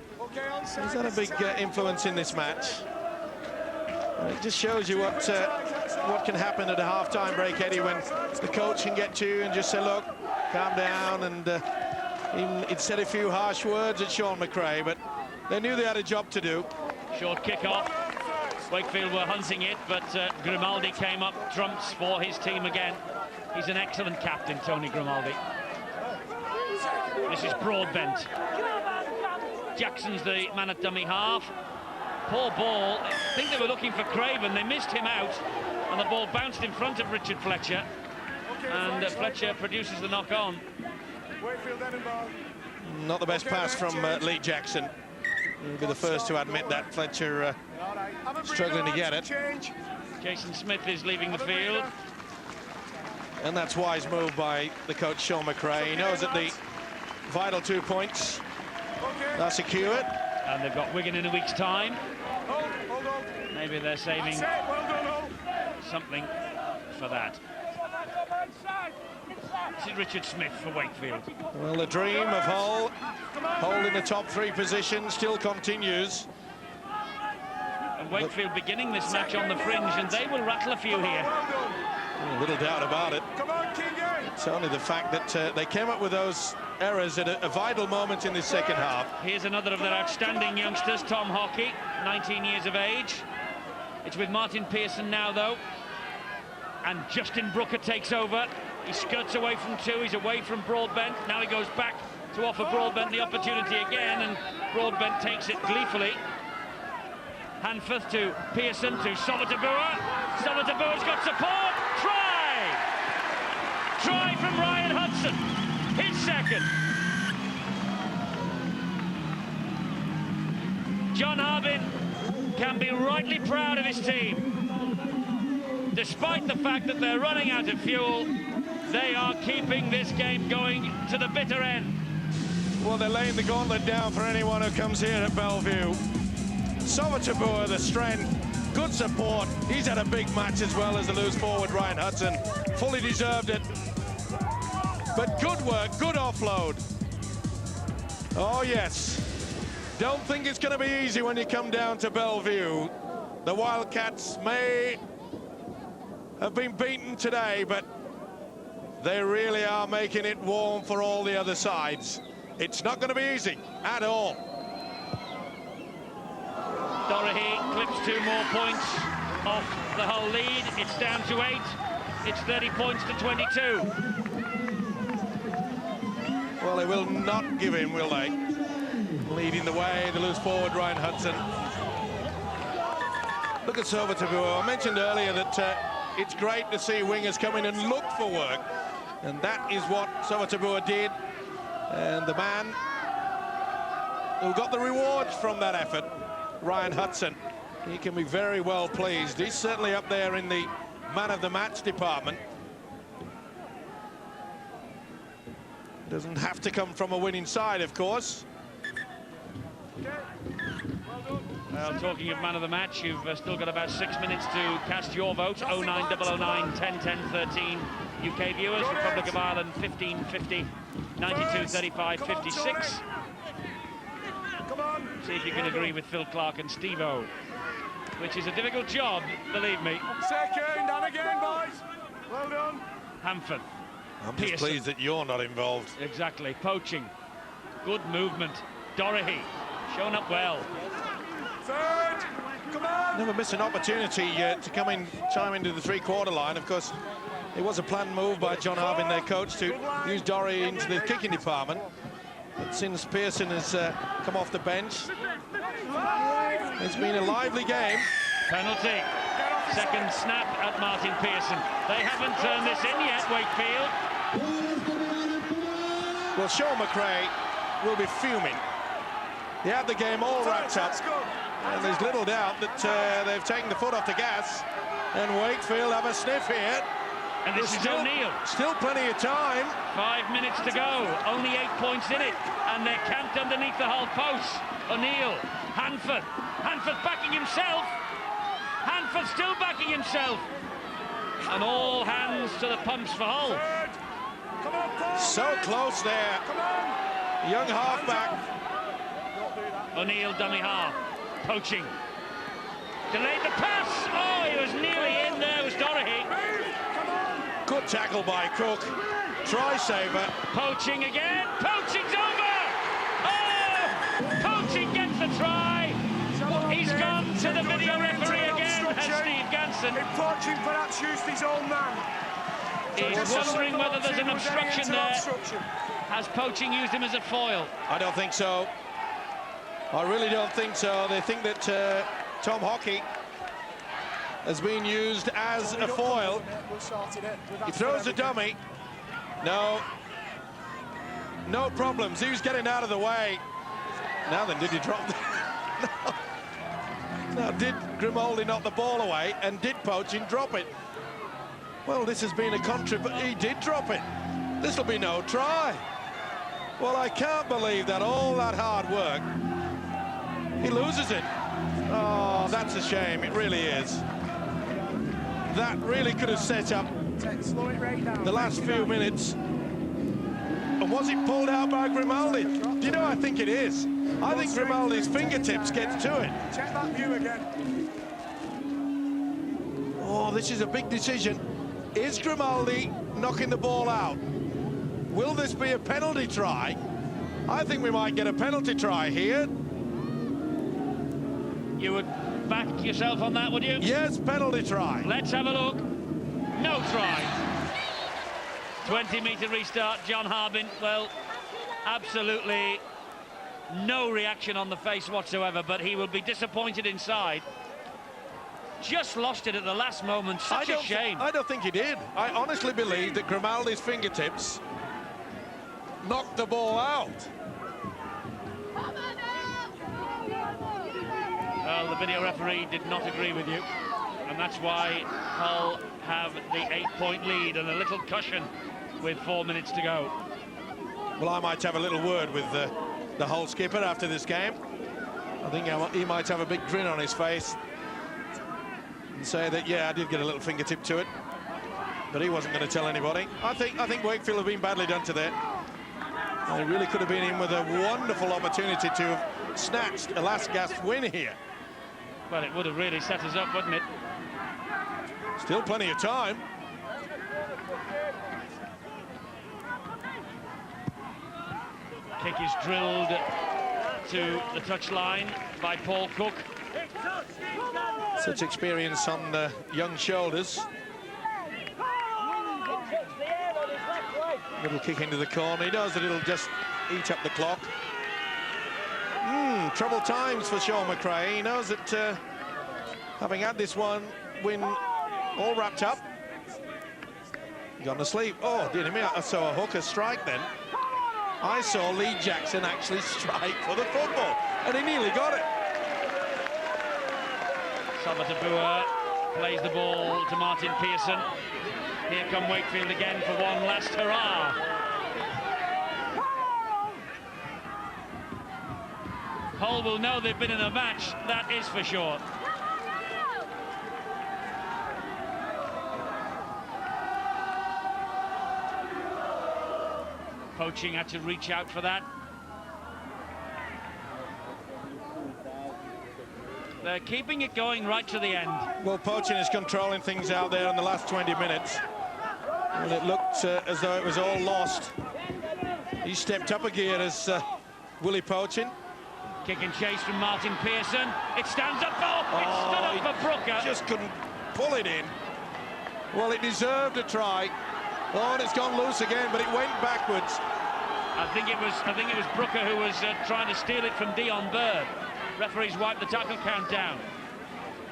He's had a big influence in this match. And it just shows you what can happen at a half-time break, Eddie, when the coach can get to you and just say, look, calm down, and he'd said a few harsh words at Sean McRae, but they knew they had a job to do. Short kick-off. Wakefield were hunting it, but Grimaldi came up trumps for his team again. He's an excellent captain, Tony Grimaldi. This is Broadbent. Jackson's the man at dummy half. Poor ball. I think they were looking for Craven. They missed him out, and the ball bounced in front of Richard Fletcher. And Fletcher produces the knock-on. Not the best pass from Lee Jackson. He'll be the first to admit that. Fletcher struggling to get it. Jason Smith is leaving the field. And that's wise move by the coach, Sean McRae. He knows that the vital 2 points are secured. And they've got Wigan in a week's time. Maybe they're saving something for that. This is Richard Smith for Wakefield. Well, the dream of Hull holding the top 3 positions still continues. And Wakefield beginning this match on the fringe, and they will rattle a few here. Little doubt about it. It's only the fact that they came up with those errors at a vital moment in the second half. Here's another of their outstanding youngsters, Tom Hockey, 19 years of age. It's with Martin Pearson now, though. And Justin Brooker takes over. He skirts away from 2, he's away from Broadbent. Now he goes back to offer Broadbent the opportunity again, and Broadbent takes it gleefully. Hanforth to Pearson to Solotabua. Solotabua's got support. Try! Try from Ryan Hudson. His second. John Harbin can be rightly proud of his team. Despite the fact that they're running out of fuel, they are keeping this game going to the bitter end. Well, they're laying the gauntlet down for anyone who comes here at Bellevue. Solotabua, the strength, good support. He's had a big match as well as the loose forward, Ryan Hudson. Fully deserved it. But good work, good offload. Oh, yes. Don't think it's going to be easy when you come down to Bellevue. The Wildcats may have been beaten today, but they really are making it warm for all the other sides. It's not going to be easy at all. Dorahy clips 2 more points off the Hull lead. It's down to 8. It's 30 points to 22. Well, they will not give in, will they? Leading the way, the loose forward, Ryan Hudson. Look at Solotabua. I mentioned earlier that it's great to see wingers come in and look for work. And that is what Solotabua did. And the man who got the rewards from that effort, Ryan Hudson, he can be very well pleased. He's certainly up there in the man of the match department. Doesn't have to come from a winning side, of course. Well, talking of man of the match, you've still got about 6 minutes to cast your vote. 09009 10 10 13 UK viewers. Republic of Ireland 1550 92 35 56. See if you can agree with Phil Clark and Steve-O, which is a difficult job, believe me. Second, and again, boys. Well done. Hanford. I'm just pleased that you're not involved. Exactly. Poaching. Good movement. Dorahy. Shown up well. Third. Come on. Never miss an opportunity to come in, chime into the three-quarter line. Of course, it was a planned move by John Harbin, their coach, to use Dorahy into the kicking department. But since Pearson has come off the bench, it's been a lively game. Penalty. Second snap at Martin Pearson. They haven't turned this in yet, Wakefield. Well, Sean McRae will be fuming. He had the game all wrapped up, and there's little doubt that they've taken the foot off the gas, and Wakefield have a sniff here. And this is O'Neill. Still plenty of time. 5 minutes to go. Only 8 points in it. And they're camped underneath the Hull post. O'Neill. Hanford. Hanford backing himself. Hanford still backing himself. And all hands to the pumps for Hull. So close there. Young halfback. O'Neill dummy half. Poaching. Delayed the pass. Oh, he was nearly in there. It was Dorahy. Good tackle by Cook. Try saver. Poaching again. Poaching's over. Oh! Poaching gets the try. He's gone to the video referee again, has Steve Ganson. If Poaching perhaps used his own man. He's wondering whether there's an obstruction there. Has Poaching used him as a foil? I don't think so. I really don't think so. They think that Tom Hockey has been used as a foil. He throws a dummy. No problems. He was getting out of the way. Now then, did he drop the... No, did Grimaldi knock the ball away, and did Poaching drop it? Well, this has been a but he did drop it. This will be no try. Well, I can't believe that all that hard work, he loses it. Oh, that's a shame. It really is. That really could have set up the last few minutes. And was it pulled out by Grimaldi? Do you know, I think it is. I think Grimaldi's fingertips gets to it. Check that view again. Oh, this is a big decision. Is Grimaldi knocking the ball out? Will this be a penalty try? I think we might get a penalty try here. You would back yourself on that, would you? Yes, penalty try. Let's have a look. No try. 20-metre restart, John Harbin. Well, absolutely no reaction on the face whatsoever, but he will be disappointed inside. Just lost it at the last moment. Such a shame. I don't think he did. I honestly believe that Grimaldi's fingertips knocked the ball out. Well, the video referee did not agree with you, and that's why Hull have the 8-point lead and a little cushion with 4 minutes to go. Well, I might have a little word with the Hull skipper after this game. I think he might have a big grin on his face and say that, yeah, I did get a little fingertip to it, but he wasn't going to tell anybody. I think Wakefield have been badly done to that. They really could have been in with a wonderful opportunity to have snatched a last gasp win here. Well, it would have really set us up, wouldn't it? Still plenty of time. Kick is drilled to the touchline by Paul Cook. Such experience on the young shoulders. Little kick into the corner. He knows that it'll just eat up the clock. Troubled times for Sean McRae. He knows that having had this win all wrapped up, gone to sleep. Oh, dear me, I saw a hooker strike then. I saw Lee Jackson actually strike for the football, and he nearly got it. Sabatabua plays the ball to Martin Pearson. Here come Wakefield again for one last hurrah. Hull will know they've been in a match, that is for sure. Poaching had to reach out for that. They're keeping it going right to the end. Well, Poaching is controlling things out there in the last 20 minutes. And it looked as though it was all lost. He stepped up a gear as Willie Poaching. Kick and chase from Martin Pearson. It stands up. Oh, it stood up for Brooker. Just couldn't pull it in. Well, it deserved a try. Oh, and it's gone loose again, but it went backwards. I think it was Brooker who was trying to steal it from Dion Bird. Referees wipe the tackle count down.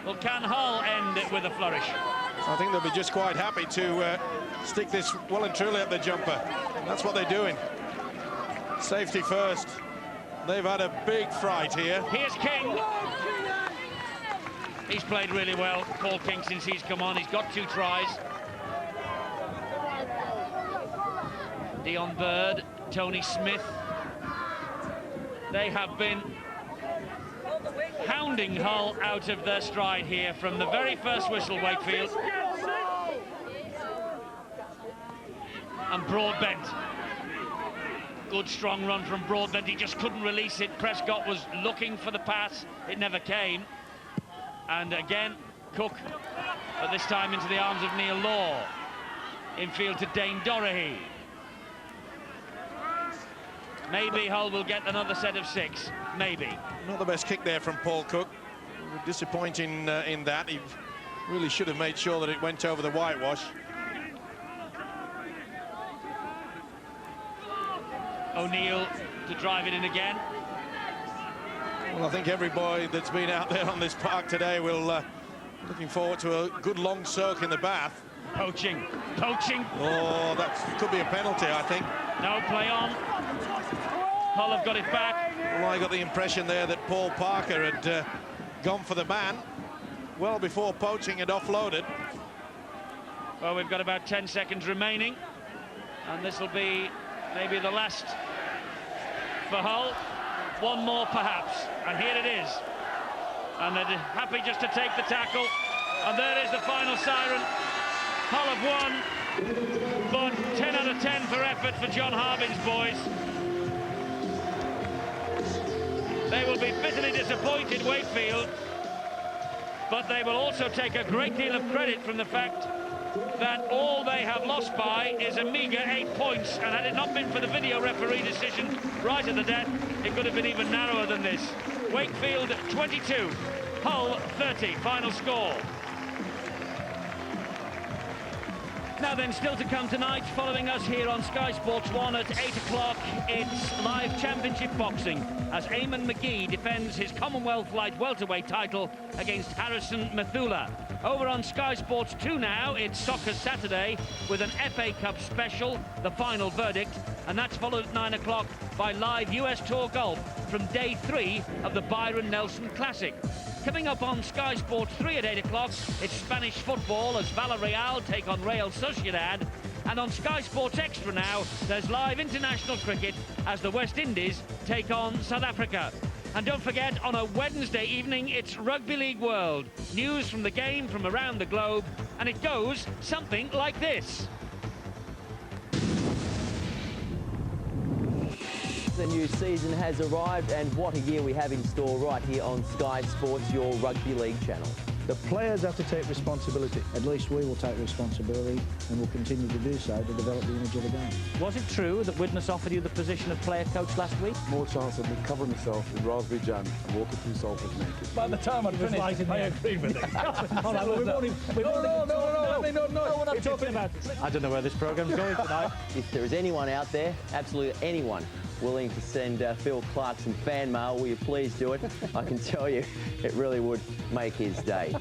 Well, can Hull end it with a flourish? I think they'll be just quite happy to stick this well and truly up the jumper. That's what they're doing. Safety first. They've had a big fright here. Here's King. He's played really well, Paul King, since he's come on. He's got 2 tries. Dion Bird, Tony Smith. They have been hounding Hull out of their stride here from the very first whistle, Wakefield. And Broadbent. Good strong run from Broadbent. He just couldn't release it. Prescott was looking for the pass. It never came. And again, Cook, but this time into the arms of Neil Law. Infield to Dane Dorahy. Maybe Hull will get another set of 6. Maybe. Not the best kick there from Paul Cook. Disappointing in that. He really should have made sure that it went over the whitewash. O'Neill to drive it in again. Well, I think every boy that's been out there on this park today will looking forward to a good long soak in the bath. Poaching. Oh, that could be a penalty, I think. No, play on. Hull have got it back. Well, I got the impression there that Paul Parker had gone for the man well before Poaching had offloaded. Well, we've got about 10 seconds remaining, and this will be maybe the last for Hull. One more perhaps, and here it is. And they're happy just to take the tackle, and there is the final siren. Hull have won, but 10 out of 10 for effort for John Harbin's boys. They will be bitterly disappointed, Wakefield, but they will also take a great deal of credit from the fact that all they have lost by is a meagre 8 points, and had it not been for the video referee decision right at the death, it could have been even narrower than this. Wakefield 22, Hull 30, final score. Now then, still to come tonight, following us here on Sky Sports 1 at 8 o'clock, it's live championship boxing as Eamon McGee defends his Commonwealth light welterweight title against Harrison Methula. Over on Sky Sports 2 now, it's Soccer Saturday with an FA Cup special, the final verdict, and that's followed at 9 o'clock by live US Tour Golf from day 3 of the Byron Nelson Classic. Coming up on Sky Sports 3 at 8 o'clock, it's Spanish football as Villarreal take on Real Sociedad. And on Sky Sports Extra now, there's live international cricket as the West Indies take on South Africa. And don't forget, on a Wednesday evening, it's Rugby League World. News from the game from around the globe, and it goes something like this. The new season has arrived, and what a year we have in store right here on Sky Sports, your rugby league channel. The players have to take responsibility. At least we will take responsibility and will continue to do so to develop the image of the game. Was it true that Widnes offered you the position of player coach last week? More chance of me covering myself in raspberry jam and walking through Salford naked. By the time I'd finished, I agree with it. I don't know where this programme's going tonight. If there is anyone out there, absolutely anyone, willing to send Phil Clark some fan mail, will you please do it? I can tell you, it really would make his day.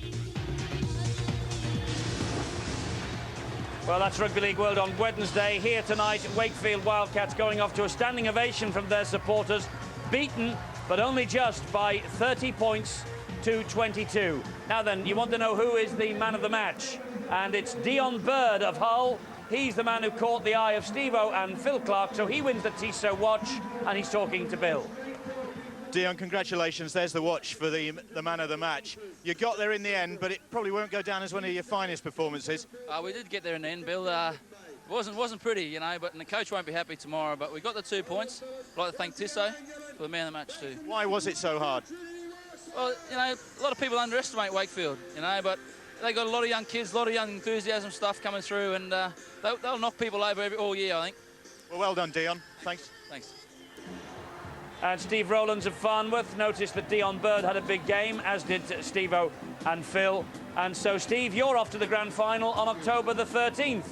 Well, that's Rugby League World on Wednesday. Here tonight, Wakefield Wildcats going off to a standing ovation from their supporters. Beaten, but only just by 30 points to 22. Now then, you want to know who is the man of the match. And it's Dion Bird of Hull. He's the man who caught the eye of Steve-O and Phil Clark, so he wins the Tissot watch, and he's talking to Bill. Dion, congratulations. There's the watch for the man of the match. You got there in the end, but it probably won't go down as one of your finest performances. We did get there in the end, Bill. It wasn't pretty, you know, but the coach won't be happy tomorrow. But we got the 2 points. I'd like to thank Tissot for the man of the match too. Why was it so hard? Well, you know, a lot of people underestimate Wakefield, you know, but they got a lot of young kids, a lot of young enthusiasm stuff coming through, and they'll knock people over all year, I think. Well done, Dion. Thanks. Thanks. And Steve Rowlands of Farnworth noticed that Dion Bird had a big game, as did Steve-O and Phil. And so, Steve, you're off to the grand final on October the 13th.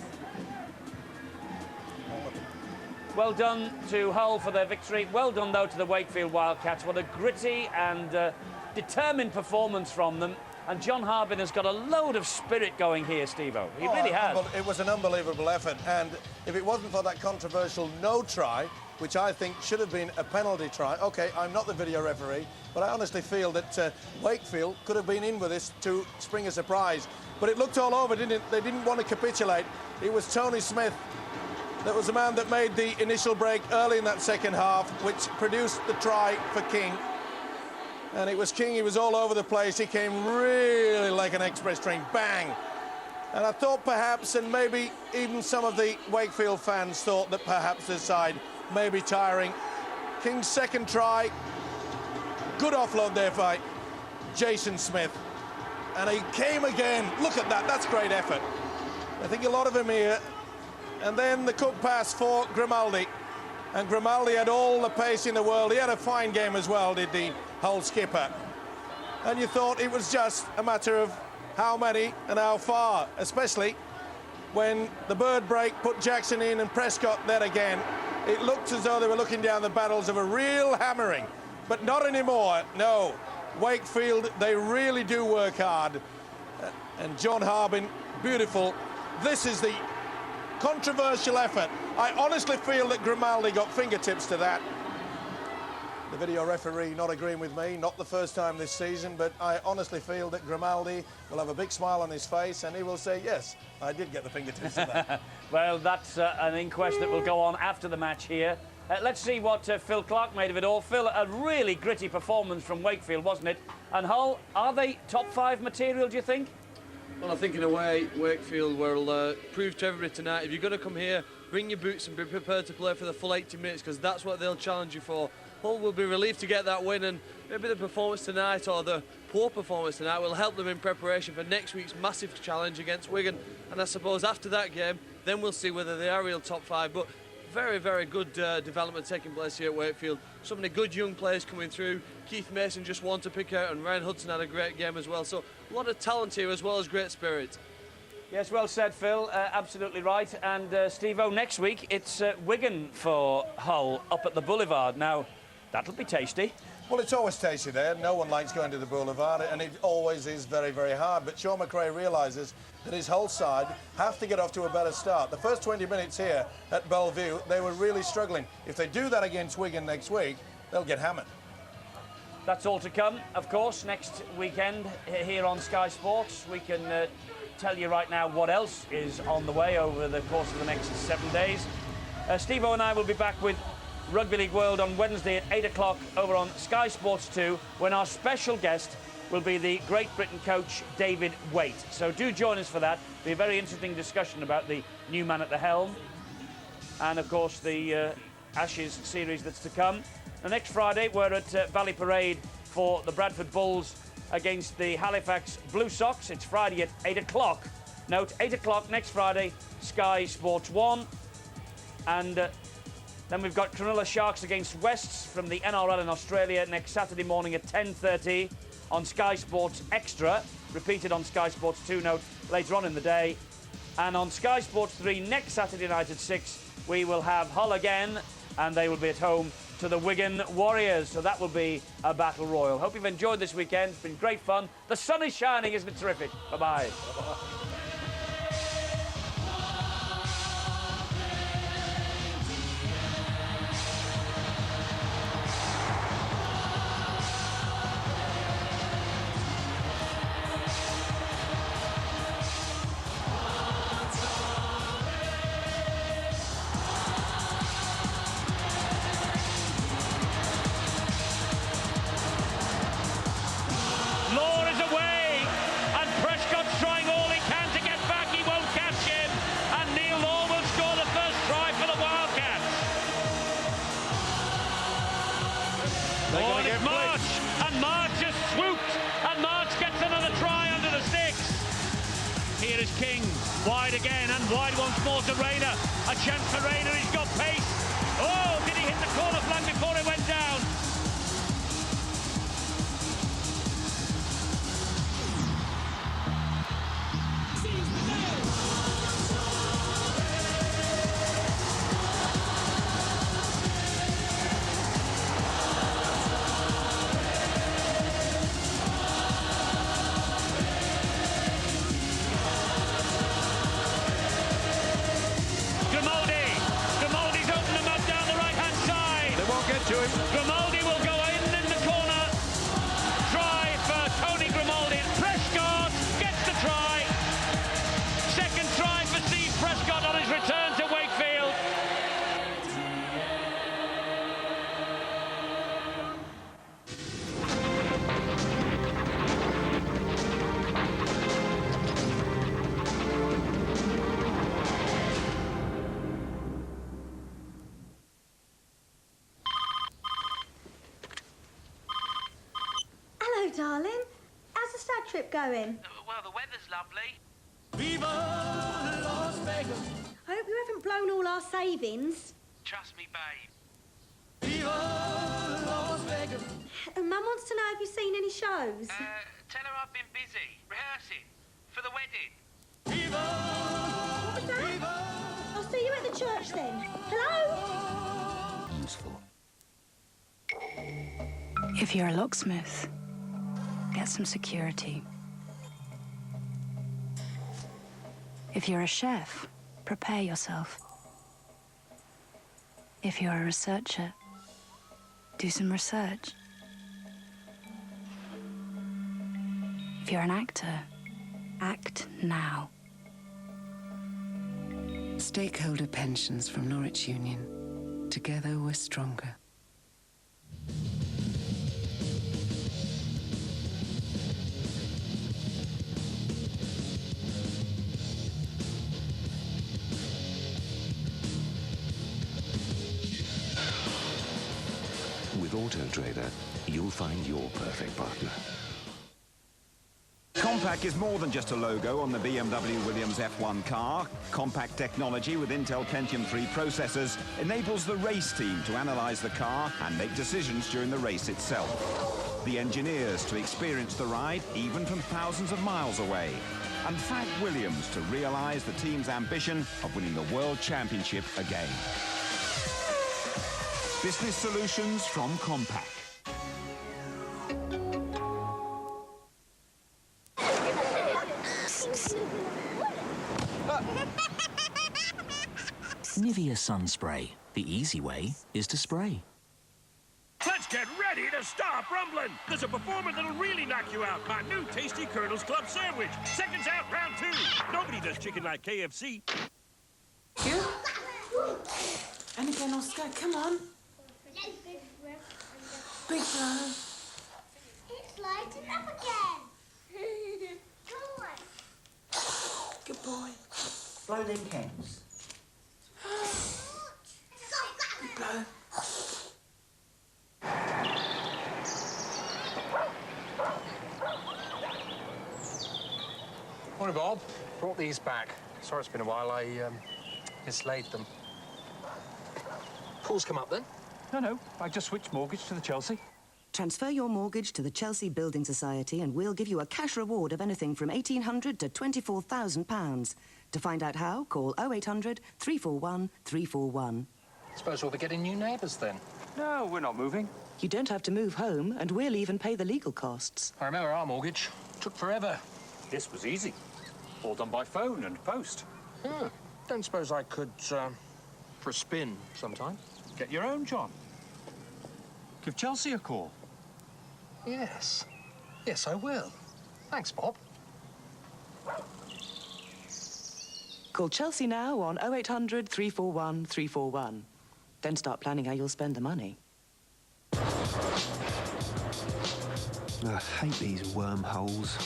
Well done to Hull for their victory. Well done, though, to the Wakefield Wildcats. What a gritty and determined performance from them. And John Harbin has got a load of spirit going here, Steve-O. He really has. It was an unbelievable effort. And if it wasn't for that controversial no try, which I think should have been a penalty try. OK, I'm not the video referee, but I honestly feel that Wakefield could have been in with this to spring a surprise. But it looked all over, didn't it? They didn't want to capitulate. It was Tony Smith that was the man that made the initial break early in that second half, which produced the try for King. And it was King, he was all over the place. He came really like an express train, bang. And I thought perhaps, and maybe even some of the Wakefield fans thought that perhaps this side may be tiring. King's second try, good offload there by Jason Smith. And he came again. Look at that, that's great effort. I think a lot of him here. And then the Cook pass for Grimaldi. And Grimaldi had all the pace in the world. He had a fine game as well, did the Hull skipper. And you thought it was just a matter of how many and how far, especially when the Bird break put Jackson in and Prescott there again. It looked as though they were looking down the barrels of a real hammering, but not anymore. No, Wakefield, they really do work hard. And John Harbin, beautiful. This is the controversial effort. I honestly feel that Grimaldi got fingertips to that. The video referee not agreeing with me, not the first time this season, but I honestly feel that Grimaldi will have a big smile on his face and he will say, yes, I did get the fingertips to that. Well, that's an inquest that will go on after the match here. Let's see what Phil Clark made of it all. Phil, a really gritty performance from Wakefield, wasn't it? And Hull, are they top 5 material, do you think? Well, I think in a way, Wakefield will prove to everybody tonight, if you're going to come here, bring your boots and be prepared to play for the full 80 minutes, because that's what they'll challenge you for. Hull will be relieved to get that win, and maybe the performance tonight, or the poor performance tonight, will help them in preparation for next week's massive challenge against Wigan. And I suppose after that game, then we'll see whether they are real top 5. But very, very good development taking place here at Wakefield. So many good young players coming through. Keith Mason just one to pick out, and Ryan Hudson had a great game as well. So a lot of talent here as well as great spirit. Yes, well said, Phil. Absolutely right. And Steve-O, next week it's Wigan for Hull up at the Boulevard. Now, that'll be tasty. Well, it's always tasty there. No one likes going to the Boulevard, and it always is very, very hard. But Sean McRae realises that his whole side have to get off to a better start. The first 20 minutes here at Bellevue, they were really struggling. If they do that against Wigan next week, they'll get hammered. That's all to come, of course, next weekend here on Sky Sports. We can tell you right now what else is on the way over the course of the next 7 days. Steve-O and I will be back with Rugby League World on Wednesday at 8 o'clock over on Sky Sports 2, when our special guest will be the Great Britain coach David Waite. So do join us for that. It'll be a very interesting discussion about the new man at the helm and, of course, the Ashes series that's to come. The next Friday, we're at Valley Parade for the Bradford Bulls against the Halifax Blue Sox. It's Friday at 8 o'clock. Note, 8 o'clock next Friday, Sky Sports 1. And then we've got Cronulla Sharks against Wests from the NRL in Australia next Saturday morning at 10:30 on Sky Sports Extra, repeated on Sky Sports 2 note later on in the day. And on Sky Sports 3 next Saturday night at 6, we will have Hull again, and they will be at home to the Wigan Warriors. So that will be a battle royal. Hope you've enjoyed this weekend. It's been great fun. The sun is shining, isn't it terrific? Bye-bye. King. Wide again, and wide once more to Rayner. A chance for Rayner, he's got pace. Oh, did he hit the corner flag before it went down? Grimaldi's opened them up down the right-hand side. They won't get to him. Grimaldi will go in the corner. Try for Tony Grimaldi. Prescott gets the try. Second try for Steve Prescott on his return to Wakefield. Hello, darling. How's the stag trip going? Well, the weather's lovely. Viva Las Vegas! I hope you haven't blown all our savings. Trust me, babe. Viva Las Vegas! Mum wants to know if you've seen any shows. Tell her I've been busy rehearsing for the wedding. What was that? I'll see you at the church then. Hello? Useful. If you're a locksmith, get some security. If you're a chef, prepare yourself. If you're a researcher, do some research. If you're an actor, act now. Stakeholder pensions from Norwich Union. Together we're stronger. With Auto Trader, you'll find your perfect partner. Compact is more than just a logo on the BMW Williams F1 car. Compact technology with Intel Pentium 3 processors enables the race team to analyze the car and make decisions during the race itself. The engineers to experience the ride even from thousands of miles away. And Frank Williams to realize the team's ambition of winning the World Championship again. Business solutions from Compact. Nivea Sun Spray. The easy way is to spray. Let's get ready to stop rumbling. There's a performer that'll really knock you out. My new Tasty Colonel's Club sandwich. Seconds out, round 2. Nobody does chicken like KFC. You? And again, Oscar, come on. Big blow. It's lighting up again. Come on. Good boy. Blow them cans. Good blow. Morning, Bob. Brought these back. Sorry it's been a while. I mislaid them. Call's come up then? No. I just switched mortgage to the Chelsea. Transfer your mortgage to the Chelsea Building Society and we'll give you a cash reward of anything from £1,800 to £24,000. To find out how, call 0800 341 341. Suppose we'll be getting new neighbours then. No, we're not moving. You don't have to move home and we'll even pay the legal costs. I remember our mortgage. Took forever. This was easy. All done by phone and post. Don't suppose I could, for a spin sometime? Get your own, John. Give Chelsea a call. Yes. Yes, I will. Thanks, Bob. Call Chelsea now on 0800 341 341. Then start planning how you'll spend the money. I hate these wormholes.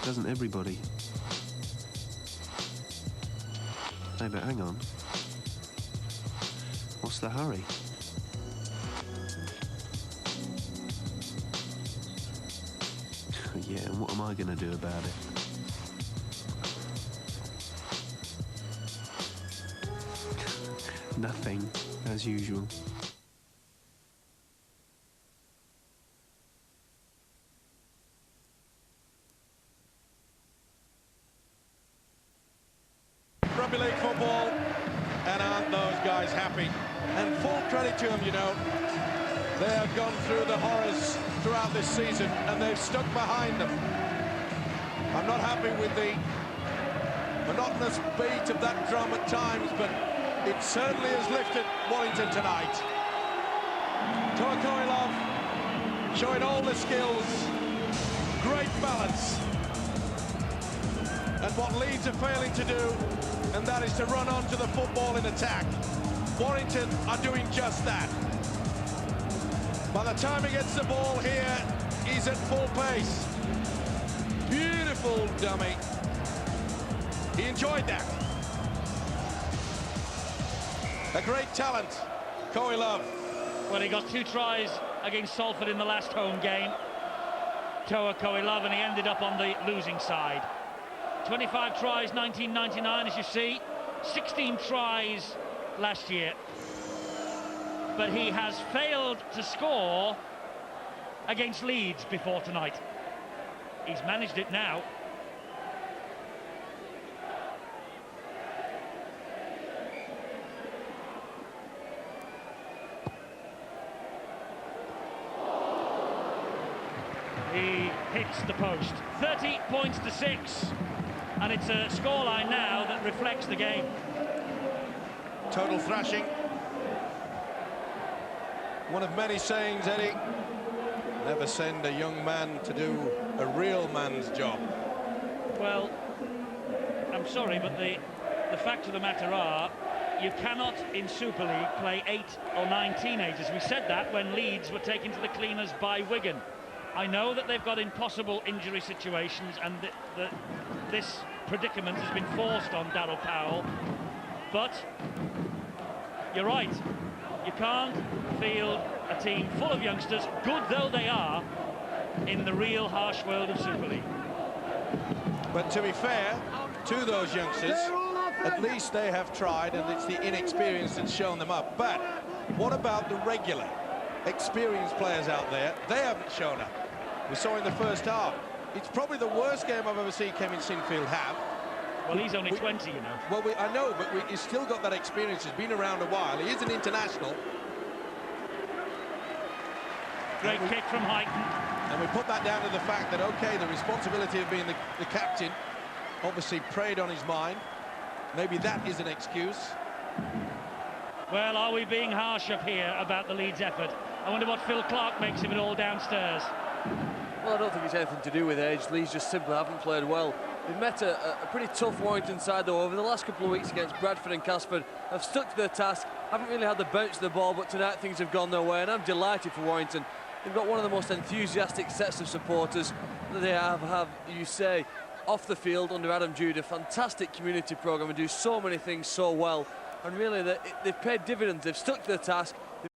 Doesn't everybody? Hey, but hang on. What's the hurry? Yeah, and what am I going to do about it? nothing, as usual. Rugby league football, and aren't those guys happy? And full credit to them, you know. They have gone through the horrors throughout this season, and they've stuck behind them. I'm not happy with the monotonous beat of that drum at times, but it certainly has lifted Warrington tonight. Koilov showing all the skills, great balance, and what Leeds are failing to do, and that is to run onto the football in attack. Warrington are doing just that. By the time he gets the ball here, he's at full pace. Beautiful dummy. He enjoyed that. A great talent, Koilov. Well, he got 2 tries against Salford in the last home game. Toa Koilov, and he ended up on the losing side. 25 tries, 1999, as you see. 16 tries last year. But he has failed to score against Leeds before tonight. He's managed it now. He hits the post. 30 points to 6. And it's a scoreline now that reflects the game. Total thrashing. One of many sayings, Eddie. Never send a young man to do a real man's job. Well, I'm sorry, but the fact of the matter are, you cannot in Super League play 8 or 9 teenagers. We said that when Leeds were taken to the cleaners by Wigan. I know that they've got impossible injury situations, and this predicament has been forced on Darryl Powell, but you're right. You can't field a team full of youngsters, good though they are, in the real harsh world of Super League. But to be fair to those youngsters, at least they have tried, and it's the inexperience that's shown them up. But what about the regular, experienced players out there? They haven't shown up. We saw in the first half. It's probably the worst game I've ever seen Kevin Sinfield have. Well, he's only 20, you know. Well, I know, but he's still got that experience. He's been around a while. He is an international. Great kick from Highton. And we put that down to the fact that, OK, the responsibility of being the captain obviously preyed on his mind. Maybe that is an excuse. Well, are we being harsh up here about the Leeds effort? I wonder what Phil Clark makes of it all downstairs. Well, I don't think it's anything to do with age. Leeds just simply haven't played well. They've met a pretty tough Warrington side, though, over the last couple of weeks against Bradford and Casford. Have stuck to their task, haven't really had the bounce of the ball, but tonight things have gone their way, and I'm delighted for Warrington. They've got one of the most enthusiastic sets of supporters that they have you say, off the field under Adam Jude, a fantastic community programme and do so many things so well. And really, they've paid dividends. They've stuck to their task.